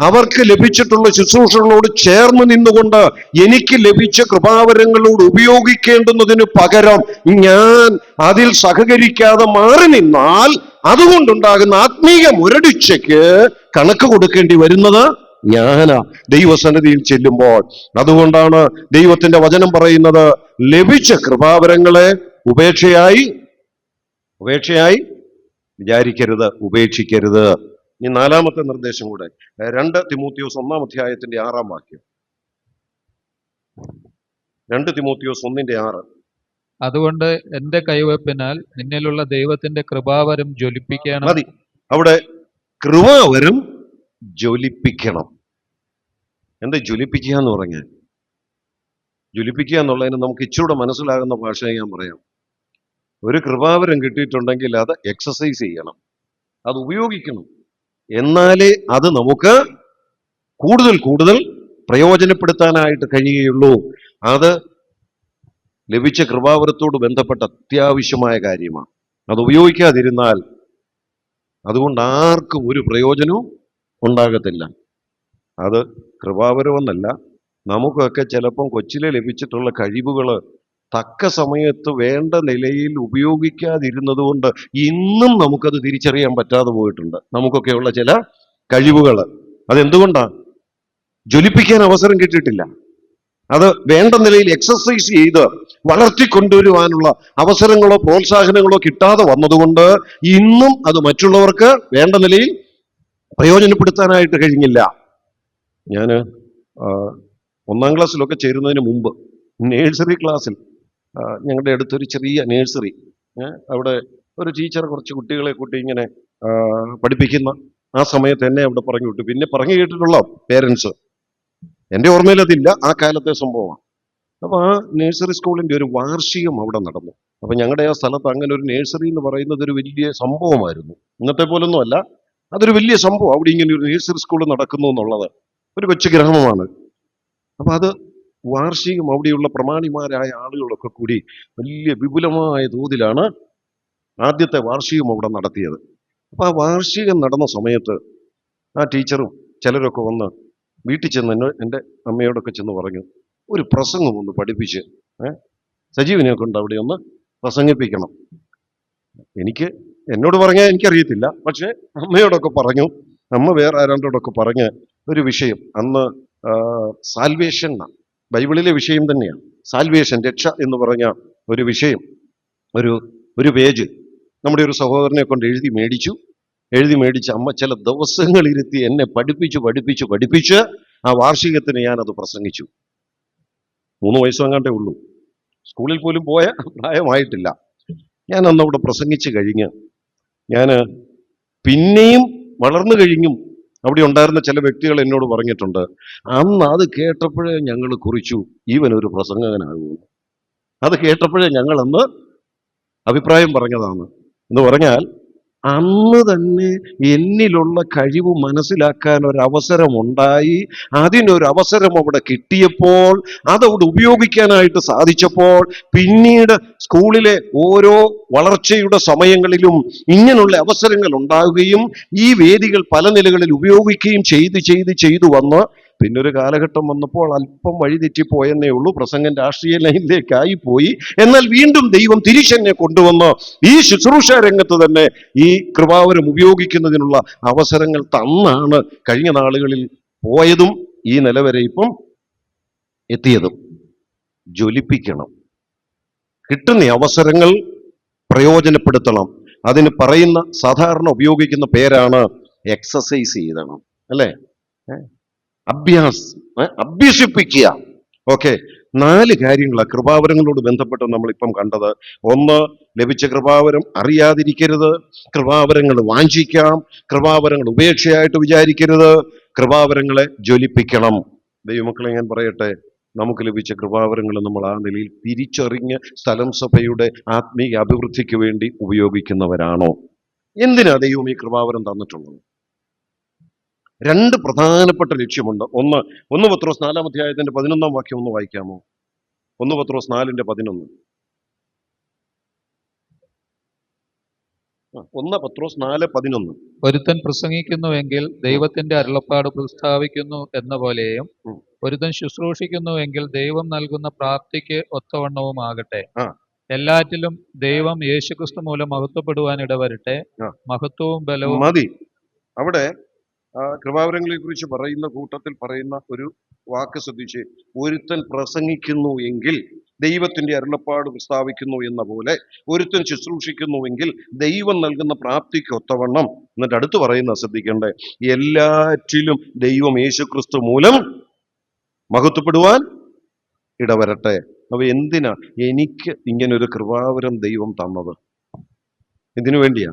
അവർക്ക് ലഭിച്ചിട്ടുള്ള ശുശ്രൂഷകളോട് ചേർന്ന് നിന്നുകൊണ്ട് എനിക്ക് ലഭിച്ച കൃപാവരങ്ങളോട് ഉപയോഗിക്കേണ്ടുന്നതിന് പകരം ഞാൻ അതിൽ സഹകരിക്കാതെ മാറി നിന്നാൽ അതുകൊണ്ടുണ്ടാകുന്ന ആത്മീയ മുരടിച്ചയ്ക്ക് കണക്ക് കൊടുക്കേണ്ടി വരുന്നത് ഞാനാ ദൈവസന്നിധിയിൽ ചെല്ലുമ്പോൾ. അതുകൊണ്ടാണ് ദൈവത്തിന്റെ വചനം പറയുന്നത്, ലഭിച്ച കൃപാവരങ്ങളെ ഉപേക്ഷയായി വിചാരിക്കരുത്, ഉപേക്ഷിക്കരുത്. ഇനി 4-ാമത്തെ നിർദ്ദേശം കൂടെ, 2 തിമോത്തിയോസ് 1-ാം അധ്യായത്തിന്റെ 6-ാം വാക്യം. 2 തിമോത്തിയോസ് 1:6. അതുകൊണ്ട് എന്റെ കൈവെപ്പിനാൽ നിന്നിലുള്ള ദൈവത്തിന്റെ കൃപാവരം ജ്വലിപ്പിക്കണം. മതി, അവിടെ കൃപാവരം ജ്വലിപ്പിക്കണം. എന്താ ജ്വലിപ്പിക്കുക എന്ന് പറഞ്ഞാൽ? ജ്വലിപ്പിക്കുക എന്നുള്ളതിന് നമുക്ക് ഇച്ചിരൂടെ മനസ്സിലാകുന്ന ഭാഷയെ ഞാൻ പറയാം. ഒരു കൃപാവരം കിട്ടിയിട്ടുണ്ടെങ്കിൽ അത് എക്സസൈസ് ചെയ്യണം, അത് ഉപയോഗിക്കണം. എന്നാലേ അത് നമുക്ക് കൂടുതൽ കൂടുതൽ പ്രയോജനപ്പെടുത്താനായിട്ട് കഴിയുകയുള്ളൂ. അത് ലഭിച്ച കൃപാവരത്തോട് ബന്ധപ്പെട്ട അത്യാവശ്യമായ കാര്യമാണ്. അത് ഉപയോഗിക്കാതിരുന്നാൽ അതുകൊണ്ട് ആർക്കും ഒരു പ്രയോജനവും ഉണ്ടാകത്തില്ല. അത് കൃപാവരമെന്നല്ല, നമുക്കൊക്കെ ചിലപ്പം കൊച്ചിലെ ലഭിച്ചിട്ടുള്ള കഴിവുകൾ തക്ക സമയത്ത് വേണ്ട നിലയിൽ ഉപയോഗിക്കാതിരുന്നത് കൊണ്ട് ഇന്നും നമുക്കത് തിരിച്ചറിയാൻ പറ്റാതെ പോയിട്ടുണ്ട്. നമുക്കൊക്കെയുള്ള ചില കഴിവുകൾ അതെന്തുകൊണ്ടാണ്? ജ്വലിപ്പിക്കാൻ അവസരം കിട്ടിയിട്ടില്ല. അത് വേണ്ട നിലയിൽ എക്സസൈസ് ചെയ്ത് വളർത്തിക്കൊണ്ടുവരുവാനുള്ള അവസരങ്ങളോ പ്രോത്സാഹനങ്ങളോ കിട്ടാതെ വന്നതുകൊണ്ട് ഇന്നും അത് മറ്റുള്ളവർക്ക് വേണ്ട നിലയിൽ പ്രയോജനപ്പെടുത്താനായിട്ട് കഴിഞ്ഞില്ല. ഞാൻ 1-ാം ക്ലാസ്സിലൊക്കെ ചേരുന്നതിന് മുമ്പ് നേഴ്സറി ക്ലാസ്സിൽ ഞങ്ങളുടെ അടുത്തൊരു ചെറിയ നേഴ്സറി, അവിടെ ഒരു ടീച്ചർ കുറച്ച് കുട്ടികളെ കൂട്ടി ഇങ്ങനെ പഠിപ്പിക്കുന്ന ആ സമയത്ത് എന്നെ അവിടെ പറഞ്ഞു വിട്ടു. പിന്നെ പറഞ്ഞു കേട്ടിട്ടുള്ള പേരൻസ്, എൻ്റെ ഓർമ്മയിൽ അതില്ല, ആ കാലത്തെ സംഭവമാണ്. അപ്പൊ ആ നേഴ്സറി സ്കൂളിന്റെ ഒരു വാർഷികം അവിടെ നടന്നു. അപ്പൊ ഞങ്ങളുടെ ആ സ്ഥലത്ത് അങ്ങനെ ഒരു നേഴ്സറി എന്ന് പറയുന്നത് ഒരു വലിയ സംഭവമായിരുന്നു. ഇന്നത്തെ പോലൊന്നും അല്ല, അതൊരു വലിയ സംഭവം. അവിടെ ഇങ്ങനെ ഒരു നേഴ്സറി സ്കൂൾ നടക്കുന്നു എന്നുള്ളത് ഒരു കൊച്ചു ഗ്രാമമാണ്. അപ്പൊ അത് വാർഷികം, അവിടെയുള്ള പ്രമാണിമാരായ ആളുകളൊക്കെ കൂടി വലിയ വിപുലമായ തോതിലാണ് ആദ്യത്തെ വാർഷികം അവിടെ നടത്തിയത്. അപ്പൊ ആ വാർഷികം നടന്ന സമയത്ത് ആ ടീച്ചറും ചിലരൊക്കെ വന്ന് വീട്ടിൽ ചെന്ന് എൻ്റെ അമ്മയോടൊക്കെ ചെന്ന് പറഞ്ഞു, ഒരു പ്രസംഗം ഒന്ന് പഠിപ്പിച്ച് സജീവിനെ കൊണ്ട് അവിടെ ഒന്ന് പ്രസംഗിപ്പിക്കണം. എന്നോട് പറഞ്ഞാൽ എനിക്കറിയത്തില്ല, പക്ഷെ അമ്മയോടൊക്കെ പറഞ്ഞു. അമ്മ വേറെ ആരാണ്ടോടൊക്കെ പറഞ്ഞ് ഒരു വിഷയം, അന്ന് സാൽവേഷൻ, ബൈബിളിലെ വിഷയം തന്നെയാണ് സാൽവേഷൻ, രക്ഷ എന്ന് പറഞ്ഞ ഒരു വിഷയം, ഒരു പേജ് നമ്മുടെ ഒരു സഹോദരനെ കൊണ്ട് എഴുതി മേടിച്ച് അമ്മ ചില ദിവസങ്ങൾ ഇരുത്തി എന്നെ പഠിപ്പിച്ച് ആ വാർഷികത്തിന് ഞാനത് പ്രസംഗിച്ചു. 3 വയസ്സെങ്ങാണ്ടേ ഉള്ളൂ, സ്കൂളിൽ പോലും പോയ പ്രായമായിട്ടില്ല. ഞാൻ അന്നവിടെ പ്രസംഗിച്ച് കഴിഞ്ഞ് ഞാൻ പിന്നെയും വളർന്നു കഴിഞ്ഞും അവിടെ ഉണ്ടായിരുന്ന ചില വ്യക്തികൾ എന്നോട് പറഞ്ഞിട്ടുണ്ട്, അന്ന് അത് കേട്ടപ്പോഴേ ഞങ്ങൾ കുറിച്ചു ഇവനൊരു പ്രസംഗകനാകുന്നു. അത് കേട്ടപ്പോഴേ ഞങ്ങൾ അന്ന് അഭിപ്രായം പറഞ്ഞതാണ്. എന്ന് പറഞ്ഞാൽ അന്ന് തന്നെ എന്നിലുള്ള കഴിവ് മനസ്സിലാക്കാൻ ഒരവസരം ഉണ്ടായി. അതിനൊരവസരം അവിടെ കിട്ടിയപ്പോൾ അതവിടെ ഉപയോഗിക്കാനായിട്ട് സാധിച്ചപ്പോൾ പിന്നീട് സ്കൂളിലെ ഓരോ വളർച്ചയുടെ സമയങ്ങളിലും ഇങ്ങനെയുള്ള അവസരങ്ങൾ ഉണ്ടാവുകയും ഈ വേദികൾ പല നിലകളിൽ ഉപയോഗിക്കുകയും ചെയ്തു വന്ന് പിന്നൊരു കാലഘട്ടം വന്നപ്പോൾ അല്പം വഴിതെറ്റിപ്പോയെന്നേ ഉള്ളൂ, പ്രസംഗം രാഷ്ട്രീയ ലൈനിലേക്കായി പോയി. എന്നാൽ വീണ്ടും ദൈവം തിരിച്ചെന്നെ കൊണ്ടുവന്ന് ഈ ശുശ്രൂഷ രംഗത്ത് തന്നെ ഈ കൃപാവരം ഉപയോഗിക്കുന്നതിനുള്ള അവസരങ്ങൾ തന്നാണ് കഴിഞ്ഞ നാളുകളിൽ പോയതും ഈ നില വരെ ഇപ്പം എത്തിയതും. ജ്വലിപ്പിക്കണം, കിട്ടുന്ന അവസരങ്ങൾ പ്രയോജനപ്പെടുത്തണം. അതിന് പറയുന്ന സാധാരണ ഉപയോഗിക്കുന്ന പേരാണ് എക്സസൈസ് ചെയ്യണം, അല്ലേ? അഭ്യസിപ്പിക്കുക. ഓക്കെ, 4 കാര്യങ്ങളാണ് കൃപാവരങ്ങളോട് ബന്ധപ്പെട്ട് നമ്മളിപ്പം കണ്ടത്. ഒന്ന്, ലഭിച്ച കൃപാവരം അറിയാതിരിക്കരുത്. കൃപാവരങ്ങൾ വാഞ്ചിക്കാം. കൃപാവരങ്ങൾ ഉപേക്ഷയായിട്ട് വിചാരിക്കരുത്. കൃപാവരങ്ങളെ ജ്വലിപ്പിക്കണം. ദൈവമക്കളെ, ഞാൻ പറയട്ടെ, നമുക്ക് ലഭിച്ച കൃപാവരങ്ങൾ നമ്മൾ ആ നിലയിൽ തിരിച്ചറിഞ്ഞ് സ്ഥലം സഭയുടെ ആത്മീയ അഭിവൃദ്ധിക്ക് വേണ്ടി ഉപയോഗിക്കുന്നവരാണോ? എന്തിനാ ദൈവം ഈ കൃപാവരം തന്നിട്ടുള്ളത്? 2 പ്രധാനപ്പെട്ട ലക്ഷ്യമുണ്ട്. ഒന്ന് പത്രോസ് 4-ാം അധ്യായത്തിന്റെ 11-ാം വാക്യം ഒന്ന് വായിക്കാമോ? 1 പത്രോസ് 4:11. 1 പത്രോസ് 4:11. ഒരുത്തൻ പ്രസംഗിക്കുന്നുവെങ്കിൽ ദൈവത്തിന്റെ അരുളപ്പാട് പ്രസ്താവിക്കുന്നു എന്ന പോലെയും ഒരുത്തൻ ശുശ്രൂഷിക്കുന്നുവെങ്കിൽ ദൈവം നൽകുന്ന പ്രാപ്തിക്ക് ഒത്തവണ്ണവുമാകട്ടെ. എല്ലാറ്റിലും ദൈവം യേശുക്രിസ്തു മൂലം മഹത്വപ്പെടുവാൻ ഇടവരട്ടെ. മഹത്വവും ബലവും. മതി. അവിടെ കൃപാവരങ്ങളെ കുറിച്ച് പറയുന്ന കൂട്ടത്തിൽ പറയുന്ന ഒരു വാക്ക് ശ്രദ്ധിച്ച്, ഒരുത്തൻ പ്രസംഗിക്കുന്നു എങ്കിൽ ദൈവത്തിന്റെ അരുളപ്പാട് പ്രസ്താവിക്കുന്നു എന്ന പോലെ ഒരുത്തൻ ശുശ്രൂഷിക്കുന്നുവെങ്കിൽ ദൈവം നൽകുന്ന പ്രാപ്തിക്ക് ഒത്തവണ്ണം. എന്നിട്ട് അടുത്ത് പറയുന്ന ശ്രദ്ധിക്കണ്ടേ, എല്ലാറ്റിലും ദൈവം യേശുക്രിസ്തു മൂലം മഹത്വപ്പെടുവാൻ ഇടവരട്ടെ. അപ്പൊ എന്തിനാ എനിക്ക് ഇങ്ങനൊരു കൃപാവരം ദൈവം തന്നത്? ഇതിനു വേണ്ടിയാ.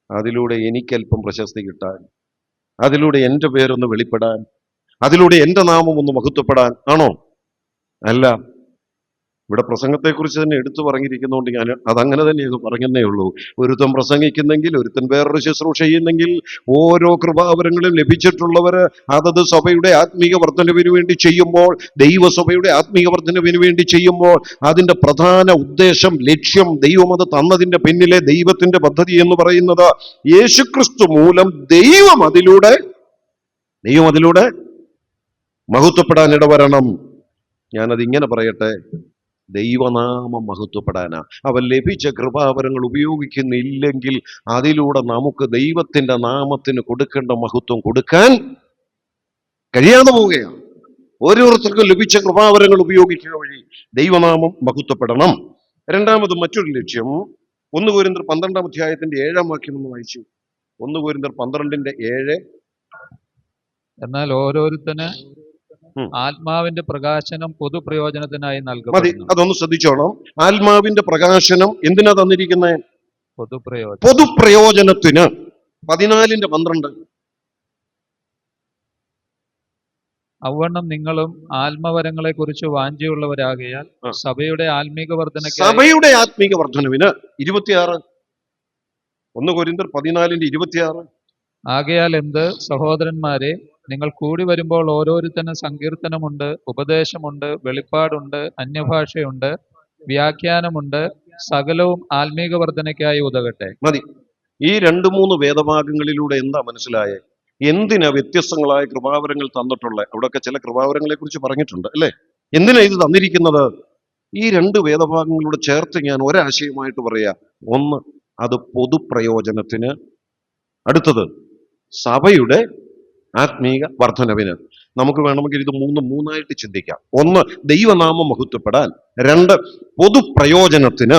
അതിലൂടെ എനിക്കല്പം പ്രശസ്തി കിട്ടാൻ, അതിലൂടെ എൻ്റെ പേരൊന്ന് വെളിപ്പെടാൻ, അതിലൂടെ എൻ്റെ നാമം ഒന്ന് മഹത്വപ്പെടാൻ ആണോ? അല്ല. ഇവിടെ പ്രസംഗത്തെക്കുറിച്ച് തന്നെ എടുത്തു പറഞ്ഞിരിക്കുന്നതുകൊണ്ട് ഞാൻ അതങ്ങനെ തന്നെ പറഞ്ഞതേ ഉള്ളൂ. ഒരുത്തൻ പ്രസംഗിക്കുന്നെങ്കിൽ, ഒരുത്തൻ വേറൊരു ശുശ്രൂഷ ചെയ്യുന്നെങ്കിൽ, ഓരോ കൃപാവരങ്ങളും ലഭിച്ചിട്ടുള്ളവര് അതത് സഭയുടെ ആത്മീക വർധനവിന് വേണ്ടി ചെയ്യുമ്പോൾ, ദൈവസഭയുടെ ആത്മീക വർധനവിന് വേണ്ടി ചെയ്യുമ്പോൾ അതിന്റെ പ്രധാന ഉദ്ദേശം, ലക്ഷ്യം, ദൈവം അത് തന്നതിന്റെ പിന്നിലെ ദൈവത്തിന്റെ പദ്ധതി എന്ന് പറയുന്നത് യേശുക്രിസ്തു മൂലം ദൈവം അതിലൂടെ മഹത്വപ്പെടാൻ ഇടവരണം. ഞാനതിങ്ങനെ പറയട്ടെ, ദൈവനാമം മഹത്വപ്പെടാനാ. അവൻ ലഭിച്ച കൃപാവരങ്ങൾ ഉപയോഗിക്കുന്നില്ലെങ്കിൽ അതിലൂടെ നമുക്ക് ദൈവത്തിന്റെ നാമത്തിന് കൊടുക്കേണ്ട മഹത്വം കൊടുക്കാൻ കഴിയാതെ പോവുകയാണ്. ഓരോരുത്തർക്കും ലഭിച്ച കൃപാവരങ്ങൾ ഉപയോഗിക്കുക വഴി ദൈവനാമം മഹത്വപ്പെടണം. രണ്ടാമത് മറ്റൊരു ലക്ഷ്യം, 1 കൊരിന്ത്യർ 12-ാം അധ്യായത്തിന്റെ 7-ാം വാക്യം ഒന്ന് വായിച്ചു. 1 കൊരിന്ത്യർ 12:7. എന്നാൽ ഓരോരുത്തന് ആത്മാവിന്റെ പ്രകാശനം പൊതുപ്രയോജനത്തിനായി നൽകപ്പെടുന്നു. അതൊന്ന് ശ്രദ്ധിച്ചോണം. ആത്മാവിന്റെ പ്രകാശനം എന്തിനാ തന്നിരിക്കുന്നത്? പൊതുപ്രയോജനത്തിന്. 14:12. അവണ്ണം നിങ്ങളും ആത്മവരങ്ങളെ കുറിച്ച് വാഞ്ചയുള്ളവരാകയാൽ സഭയുടെ ആത്മീക വർധനവിന് 26. 1 കൊരിന്ത്യർ 14:26. ആകയാൽ എന്ത് സഹോദരന്മാരെ, നിങ്ങൾ കൂടി വരുമ്പോൾ ഓരോരുത്തരും സങ്കീർത്തനമുണ്ട്, ഉപദേശമുണ്ട്, വെളിപ്പാടുണ്ട്, അന്യഭാഷയുണ്ട്, വ്യാഖ്യാനമുണ്ട്, സകലവും ആത്മീക വർധനയ്ക്കായി ഉതകട്ടെ. മതി. ഈ 2-3 വേദഭാഗങ്ങളിലൂടെ എന്താ മനസ്സിലായേ? എന്തിനാ വ്യത്യസ്തങ്ങളായ കൃപാവരങ്ങൾ തന്നിട്ടുള്ള? അവിടെയൊക്കെ ചില കൃപാവരങ്ങളെ കുറിച്ച് പറഞ്ഞിട്ടുണ്ട്, അല്ലേ? എന്തിനാ ഇത് തന്നിരിക്കുന്നത്? ഈ 2 വേദഭാഗങ്ങളോട് ചേർത്ത് ഞാൻ ഒരാശയമായിട്ട് പറയാ. ഒന്ന്, അത് പൊതുപ്രയോജനത്തിന്. അടുത്തത് സഭയുടെ ആത്മീക വർധനവിന്. നമുക്ക് വേണമെങ്കിൽ ഇത് മൂന്നായിട്ട് ചിന്തിക്കാം. 1, ദൈവനാമം മഹത്വപ്പെടാൻ. 2, പൊതുപ്രയോജനത്തിന്.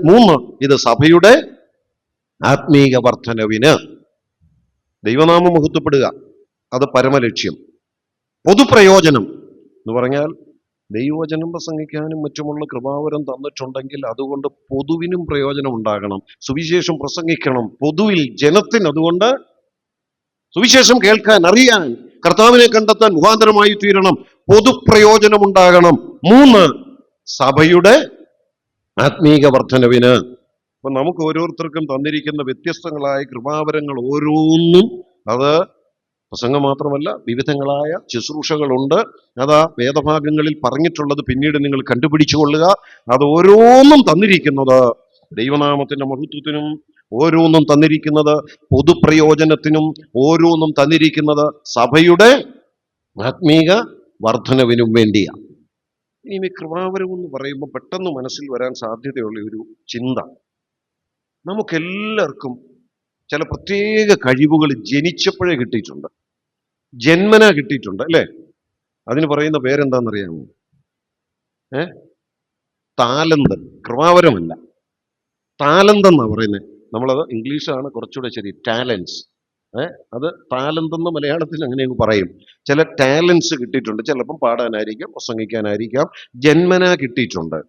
3, ഇത് സഭയുടെ ആത്മീക വർധനവിന്. ദൈവനാമം മഹത്വപ്പെടുക, അത് പരമലക്ഷ്യം. പൊതുപ്രയോജനം എന്ന് പറഞ്ഞാൽ ദൈവവചനം പ്രസംഗിക്കാനും മറ്റുമുള്ള കൃപാവരം തന്നിട്ടുണ്ടെങ്കിൽ അതുകൊണ്ട് പൊതുവിനും പ്രയോജനം ഉണ്ടാകണം. സുവിശേഷം പ്രസംഗിക്കണം പൊതുവിൽ, ജനത്തിന് അതുകൊണ്ട് സുവിശേഷം കേൾക്കാൻ, അറിയാൻ, കർത്താവിനെ കണ്ടെത്താൻ മുഖാന്തരമായി തീരണം. പൊതുപ്രയോജനം ഉണ്ടാകണം. 3, സഭയുടെ ആത്മീക വർധനവിന്. അപ്പൊ നമുക്ക് ഓരോരുത്തർക്കും തന്നിരിക്കുന്ന വ്യത്യസ്തങ്ങളായ കൃപാവരങ്ങൾ ഓരോന്നും, അത് പ്രസംഗം മാത്രമല്ല, വിവിധങ്ങളായ ശുശ്രൂഷകളുണ്ട്. അതാ വേദഭാഗങ്ങളിൽ പറഞ്ഞിട്ടുള്ളത് പിന്നീട് നിങ്ങൾ കണ്ടുപിടിച്ചു കൊള്ളുക. അത് ഓരോന്നും തന്നിരിക്കുന്നത് ദൈവനാമത്തിന്റെ മഹത്വത്തിനും, ഓരോന്നും തന്നിരിക്കുന്നത് പൊതുപ്രയോജനത്തിനും, ഓരോന്നും തന്നിരിക്കുന്നത് സഭയുടെ ആത്മീക വർധനവിനും വേണ്ടിയാണ്. ഇനി ഈ കൃപാവരം എന്ന് പറയുമ്പോൾ പെട്ടെന്ന് മനസ്സിൽ വരാൻ സാധ്യതയുള്ള ഒരു ചിന്ത, നമുക്കെല്ലാവർക്കും ചില പ്രത്യേക കഴിവുകൾ ജനിച്ചപ്പോഴേ കിട്ടിയിട്ടുണ്ട്, ജന്മന കിട്ടിയിട്ടുണ്ട്, അല്ലേ? അതിന് പറയുന്ന പേരെന്താണെന്നറിയാമോ? താലന്ത്, കൃപാവരമല്ല, താലന്ത് എന്നാ പറയുന്നത്. നമ്മളത് ഇംഗ്ലീഷാണ് കുറച്ചുകൂടെ ശരി, ടാലൻസ്. അത് താലന്തെന്ന് മലയാളത്തിൽ അങ്ങനെ പറയും. ചില ടാലൻസ് കിട്ടിയിട്ടുണ്ട്, ചിലപ്പം പാടാനായിരിക്കാം, പ്രസംഗിക്കാനായിരിക്കാം, ജന്മനാ കിട്ടിയിട്ടുണ്ട്.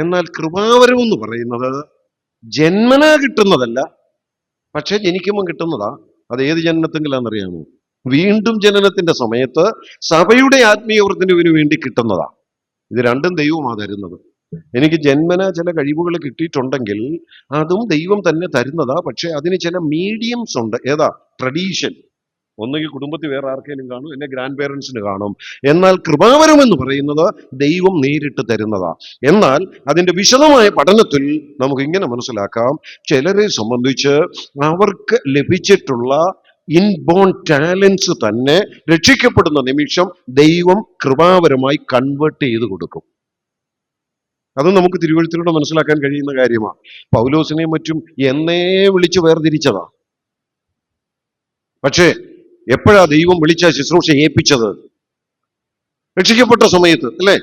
എന്നാൽ കൃപാവരം എന്ന് പറയുന്നത് ജന്മനാ കിട്ടുന്നതല്ല, പക്ഷെ ജനിക്കുമ്പോൾ കിട്ടുന്നതാ. അത് ഏത് ജനനത്തെങ്കിലാണെന്നറിയാമോ? വീണ്ടും ജനനത്തിന്റെ സമയത്ത് സഭയുടെ ആത്മീയ വർദ്ധനവിന് വേണ്ടി കിട്ടുന്നതാ. ഇത് രണ്ടും ദൈവമാണ് തരുന്നത്. എനിക്ക് ജന്മന ചില കഴിവുകൾ കിട്ടിയിട്ടുണ്ടെങ്കിൽ അതും ദൈവം തന്നെ തരുന്നതാ. പക്ഷെ അതിന് ചില മീഡിയംസ് ഉണ്ട്. ഏതാ? ട്രഡീഷൻ. ഒന്നുകിൽ കുടുംബത്തിൽ വേറെ ആർക്കെങ്കിലും കാണും, എന്നെ ഗ്രാൻഡ് പേരൻസിന് കാണും. എന്നാൽ കൃപാവരം എന്ന് പറയുന്നത് ദൈവം നേരിട്ട് തരുന്നതാ. എന്നാൽ അതിന്റെ വിശദമായ പഠനത്തിൽ നമുക്ക് ഇങ്ങനെ മനസ്സിലാക്കാം, ചിലരെ സംബന്ധിച്ച് അവർക്ക് ലഭിച്ചിട്ടുള്ള ഇൻബോൺ ടാലൻസ് തന്നെ രക്ഷിക്കപ്പെടുന്ന നിമിഷം ദൈവം കൃപാവരമായി കൺവേർട്ട് ചെയ്ത് കൊടുക്കും. അത് നമുക്ക് തിരുവഴുത്തിലൂടെ മനസ്സിലാക്കാൻ കഴിയുന്ന കാര്യമാണ്. പൗലോസിനെയും മറ്റും എന്നേ വിളിച്ച് വേർതിരിച്ചതാ. പക്ഷേ എപ്പോഴാ ദൈവം വിളിച്ച ശുശ്രൂഷ ഏൽപ്പിച്ചത്? രക്ഷിക്കപ്പെട്ട സമയത്ത്, അല്ലേ?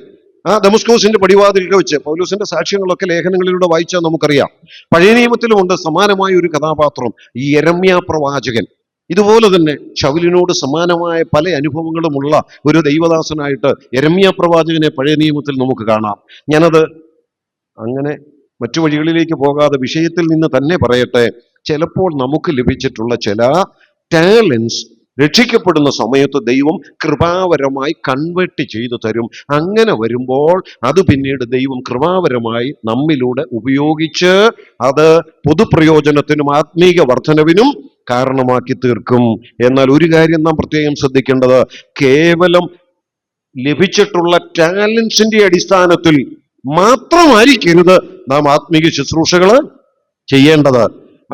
ആ ദമസ്കോസിന്റെ പടിവാതിൽക്ക് വെച്ച് പൗലോസിന്റെ സാക്ഷ്യങ്ങളൊക്കെ ലേഖനങ്ങളിലൂടെ വായിച്ചാൽ നമുക്കറിയാം. പഴയ നിയമത്തിലുമുണ്ട് സമാനമായ ഒരു കഥാപാത്രം, ഈ യെരമ്യാ പ്രവാചകൻ. ഇതുപോലെ തന്നെ ശൗലിനോട് സമാനമായ പല അനുഭവങ്ങളുമുള്ള ഒരു ദൈവദാസനായിട്ട് യെരമ്യാ പ്രവാചകനെ പഴയ നിയമത്തിൽ നമുക്ക് കാണാം. ഞാനത് അങ്ങനെ മറ്റു വഴികളിലേക്ക് പോകാതെ വിഷയത്തിൽ നിന്ന് തന്നെ പറയട്ടെ. ചിലപ്പോൾ നമുക്ക് ലഭിച്ചിട്ടുള്ള ചില ടാലൻസ് രക്ഷിക്കപ്പെടുന്ന സമയത്ത് ദൈവം കൃപാവരമായി കൺവേർട്ട് ചെയ്തു തരും. അങ്ങനെ വരുമ്പോൾ അത് പിന്നീട് ദൈവം കൃപാവരമായി നമ്മിലൂടെ ഉപയോഗിച്ച് അത് പൊതുപ്രയോജനത്തിനും ആത്മീക വർധനവിനും കാരണമാക്കി തീർക്കും. എന്നാൽ ഒരു കാര്യം നാം പ്രത്യേകം ശ്രദ്ധിക്കേണ്ടത്, കേവലം ലഭിച്ചിട്ടുള്ള ടാലൻസിന്റെ അടിസ്ഥാനത്തിൽ മാത്രമായിരിക്കരുത് നാം ആത്മീക ശുശ്രൂഷകൾ ചെയ്യേണ്ടത്.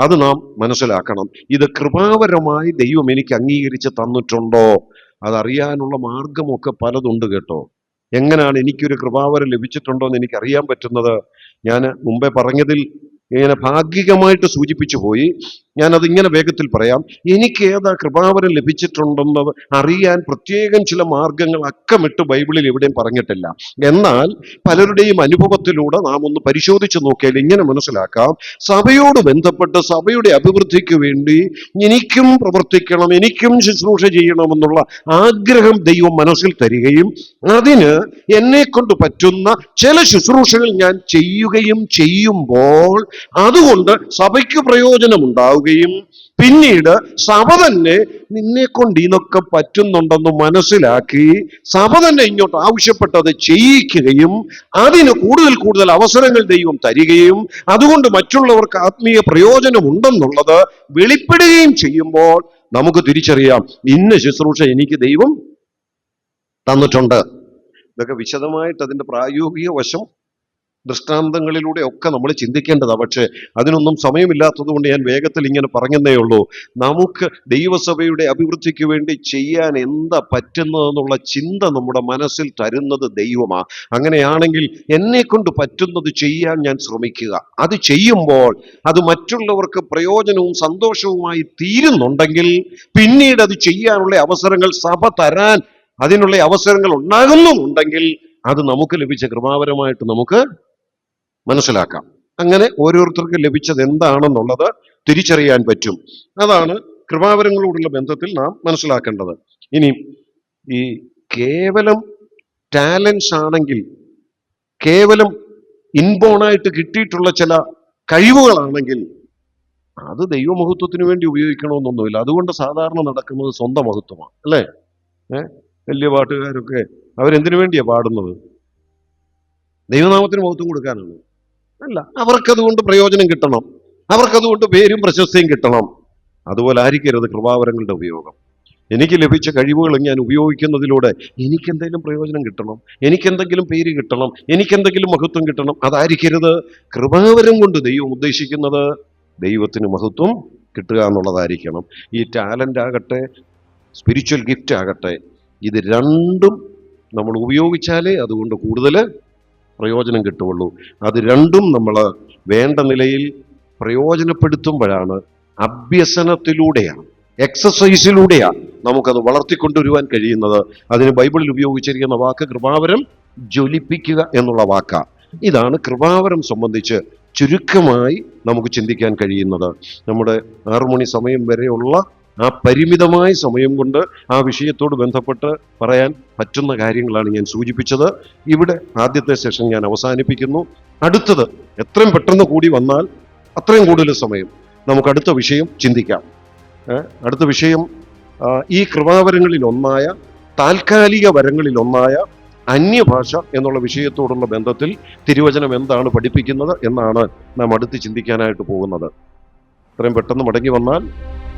അത് നാം മനസ്സിലാക്കണം. ഇത് കൃപാവരമായി ദൈവം എനിക്ക് അംഗീകരിച്ച് തന്നിട്ടുണ്ടോ? അതറിയാനുള്ള മാർഗമൊക്കെ പലതുണ്ട് കേട്ടോ. എങ്ങനെയാണ് എനിക്കൊരു കൃപാവരം ലഭിച്ചിട്ടുണ്ടോ എന്ന് എനിക്കറിയാൻ പറ്റുന്നത്? ഞാൻ മുമ്പേ പറഞ്ഞതിൽ ഇങ്ങനെ ഭാഗികമായിട്ട് സൂചിപ്പിച്ചു പോയി. ഞാനത് ഇങ്ങനെ വേഗത്തിൽ പറയാം. എനിക്ക് ഏതാ കൃപാവരം ലഭിച്ചിട്ടുണ്ടെന്നത് അറിയാൻ പ്രത്യേകം ചില മാർഗങ്ങൾ അക്കമിട്ട് ബൈബിളിൽ എവിടെയും പറഞ്ഞിട്ടില്ല. എന്നാൽ പലരുടെയും അനുഭവത്തിലൂടെ നാം ഒന്ന് പരിശോധിച്ച് നോക്കിയാൽ ഇങ്ങനെ മനസ്സിലാക്കാം, സഭയോട് ബന്ധപ്പെട്ട് സഭയുടെ അഭിവൃദ്ധിക്ക് വേണ്ടി എനിക്കും പ്രവർത്തിക്കണം, എനിക്കും ശുശ്രൂഷ ചെയ്യണമെന്നുള്ള ആഗ്രഹം ദൈവം മനസ്സിൽ തരികയും അതിന് എന്നെ കൊണ്ട് പറ്റുന്ന ചില ശുശ്രൂഷകൾ ഞാൻ ചെയ്യുകയും ചെയ്യുമ്പോൾ അതുകൊണ്ട് സഭയ്ക്ക് പ്രയോജനമുണ്ടാവുകയും പിന്നീട് സഭ തന്നെ നിന്നെ കൊണ്ട് ഇതൊക്കെ പറ്റുന്നുണ്ടെന്ന് മനസ്സിലാക്കി സഭ തന്നെ ഇങ്ങോട്ട് ആവശ്യപ്പെട്ടത് ചെയ്യിക്കുകയും അതിന് കൂടുതൽ കൂടുതൽ അവസരങ്ങൾ ദൈവം തരികയും അതുകൊണ്ട് മറ്റുള്ളവർക്ക് ആത്മീയ പ്രയോജനം ഉണ്ടെന്നുള്ളത് വെളിപ്പെടുകയും ചെയ്യുമ്പോൾ നമുക്ക് തിരിച്ചറിയാം, ഇന്ന ശുശ്രൂഷ എനിക്ക് ദൈവം തന്നിട്ടുണ്ട്. ഇതൊക്കെ വിശദമായിട്ട് അതിന്റെ പ്രായോഗിക വശം ദൃഷ്ടാന്തങ്ങളിലൂടെ ഒക്കെ നമ്മൾ ചിന്തിക്കേണ്ടതാണ്. പക്ഷെ അതിനൊന്നും സമയമില്ലാത്തത് കൊണ്ട് ഞാൻ വേഗത്തിൽ ഇങ്ങനെ പറഞ്ഞതേ ഉള്ളൂ. നമുക്ക് ദൈവസഭയുടെ അഭിവൃദ്ധിക്ക് വേണ്ടി ചെയ്യാൻ എന്താ പറ്റുന്നതെന്നുള്ള ചിന്ത നമ്മുടെ മനസ്സിൽ തരുന്നത് ദൈവമാണ്. അങ്ങനെയാണെങ്കിൽ എന്നെ കൊണ്ട് പറ്റുന്നത് ചെയ്യാൻ ഞാൻ ശ്രമിക്കുക. അത് ചെയ്യുമ്പോൾ അത് മറ്റുള്ളവർക്ക് പ്രയോജനവും സന്തോഷവുമായി തീരുന്നുണ്ടെങ്കിൽ പിന്നീട് അത് ചെയ്യാനുള്ള അവസരങ്ങൾ സഭ തരാൻ അതിനുള്ള അവസരങ്ങൾ ഉണ്ടാകുന്നുണ്ടെങ്കിൽ അത് നമുക്ക് ലഭിച്ച കൃപാവരമായിട്ട് നമുക്ക് മനസ്സിലാക്കാം. അങ്ങനെ ഓരോരുത്തർക്ക് ലഭിച്ചത് എന്താണെന്നുള്ളത് തിരിച്ചറിയാൻ പറ്റും. അതാണ് കൃപാവരങ്ങളോടുള്ള ബന്ധത്തിൽ നാം മനസ്സിലാക്കേണ്ടത്. ഇനി ഈ കേവലം ടാലൻസ് ആണെങ്കിൽ, കേവലം ഇൻബോണായിട്ട് കിട്ടിയിട്ടുള്ള ചില കഴിവുകളാണെങ്കിൽ അത് ദൈവമഹത്വത്തിന് വേണ്ടി ഉപയോഗിക്കണമെന്നൊന്നുമില്ല. അതുകൊണ്ട് സാധാരണ നടക്കുന്നത് സ്വന്തം മഹത്വമാണ്, അല്ലേ? വലിയ പാട്ടുകാരൊക്കെ അവരെന്തിനു വേണ്ടിയാ പാടുന്നത്? ദൈവനാമത്തിന് മഹത്വം കൊടുക്കാനാണ്? അല്ല, അവർക്കതുകൊണ്ട് പ്രയോജനം കിട്ടണം, അവർക്കതുകൊണ്ട് പേരും പ്രശസ്തിയും കിട്ടണം. അതുപോലെ ആയിരിക്കരുത് കൃപാവരങ്ങളുടെ ഉപയോഗം. എനിക്ക് ലഭിച്ച കഴിവുകൾ ഞാൻ ഉപയോഗിക്കുന്നതിലൂടെ എനിക്കെന്തെങ്കിലും പ്രയോജനം കിട്ടണം, എനിക്കെന്തെങ്കിലും പേര് കിട്ടണം, എനിക്കെന്തെങ്കിലും മഹത്വം കിട്ടണം. അതായിരിക്കരുത്. കൃപാവരം കൊണ്ട് ദൈവം ഉദ്ദേശിക്കുന്നത് ദൈവത്തിന് മഹത്വം കിട്ടുക എന്നുള്ളതായിരിക്കണം. ഈ ടാലന്റ് ആകട്ടെ, സ്പിരിച്വൽ ഗിഫ്റ്റ് ആകട്ടെ, ഇത് രണ്ടും നമ്മൾ ഉപയോഗിച്ചാലേ അതുകൊണ്ട് കൂടുതൽ പ്രയോജനം കിട്ടുള്ളൂ. അത് രണ്ടും നമ്മൾ വേണ്ട നിലയിൽ പ്രയോജനപ്പെടുത്തുമ്പോഴാണ്, അഭ്യസനത്തിലൂടെയാണ്, എക്സസൈസിലൂടെയാണ് നമുക്കത് വളർത്തിക്കൊണ്ടുവരുവാൻ കഴിയുന്നത്. അതിന് ബൈബിളിൽ ഉപയോഗിച്ചിരിക്കുന്ന വാക്ക് കൃപാവരം ജ്വലിപ്പിക്കുക എന്നുള്ള വാക്കാണ്. ഇതാണ് കൃപാവരം സംബന്ധിച്ച് ചുരുക്കമായി നമുക്ക് ചിന്തിക്കാൻ കഴിയുന്നത്. നമ്മുടെ 6 മണി സമയം വരെയുള്ള ആ പരിമിതമായ സമയം കൊണ്ട് ആ വിഷയത്തോട് ബന്ധപ്പെട്ട് പറയാൻ പറ്റുന്ന കാര്യങ്ങളാണ് ഞാൻ സൂചിപ്പിച്ചത്. ഇവിടെ ആദ്യത്തെ സെഷൻ ഞാൻ അവസാനിപ്പിക്കുന്നു. അടുത്തത് എത്രയും പെട്ടെന്ന് കൂടി വന്നാൽ അത്രയും കൂടുതൽ സമയം നമുക്ക് അടുത്ത വിഷയം ചിന്തിക്കാം. അടുത്ത വിഷയം ഈ കൃപാവരങ്ങളിൽ ഒന്നായ, താൽക്കാലിക വരങ്ങളിൽ ഒന്നായ അന്യഭാഷ എന്നുള്ള വിഷയത്തോടുള്ള ബന്ധത്തിൽ തിരുവചനം എന്താണ് പഠിപ്പിക്കുന്നത് എന്നാണ് നാം അടുത്ത് ചിന്തിക്കാനായിട്ട് പോകുന്നത്. എത്രയും പെട്ടെന്ന് മടങ്ങി വന്നാൽ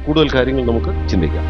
കൂടുതൽ കാര്യങ്ങൾ നമുക്ക് ചിന്തിക്കാം.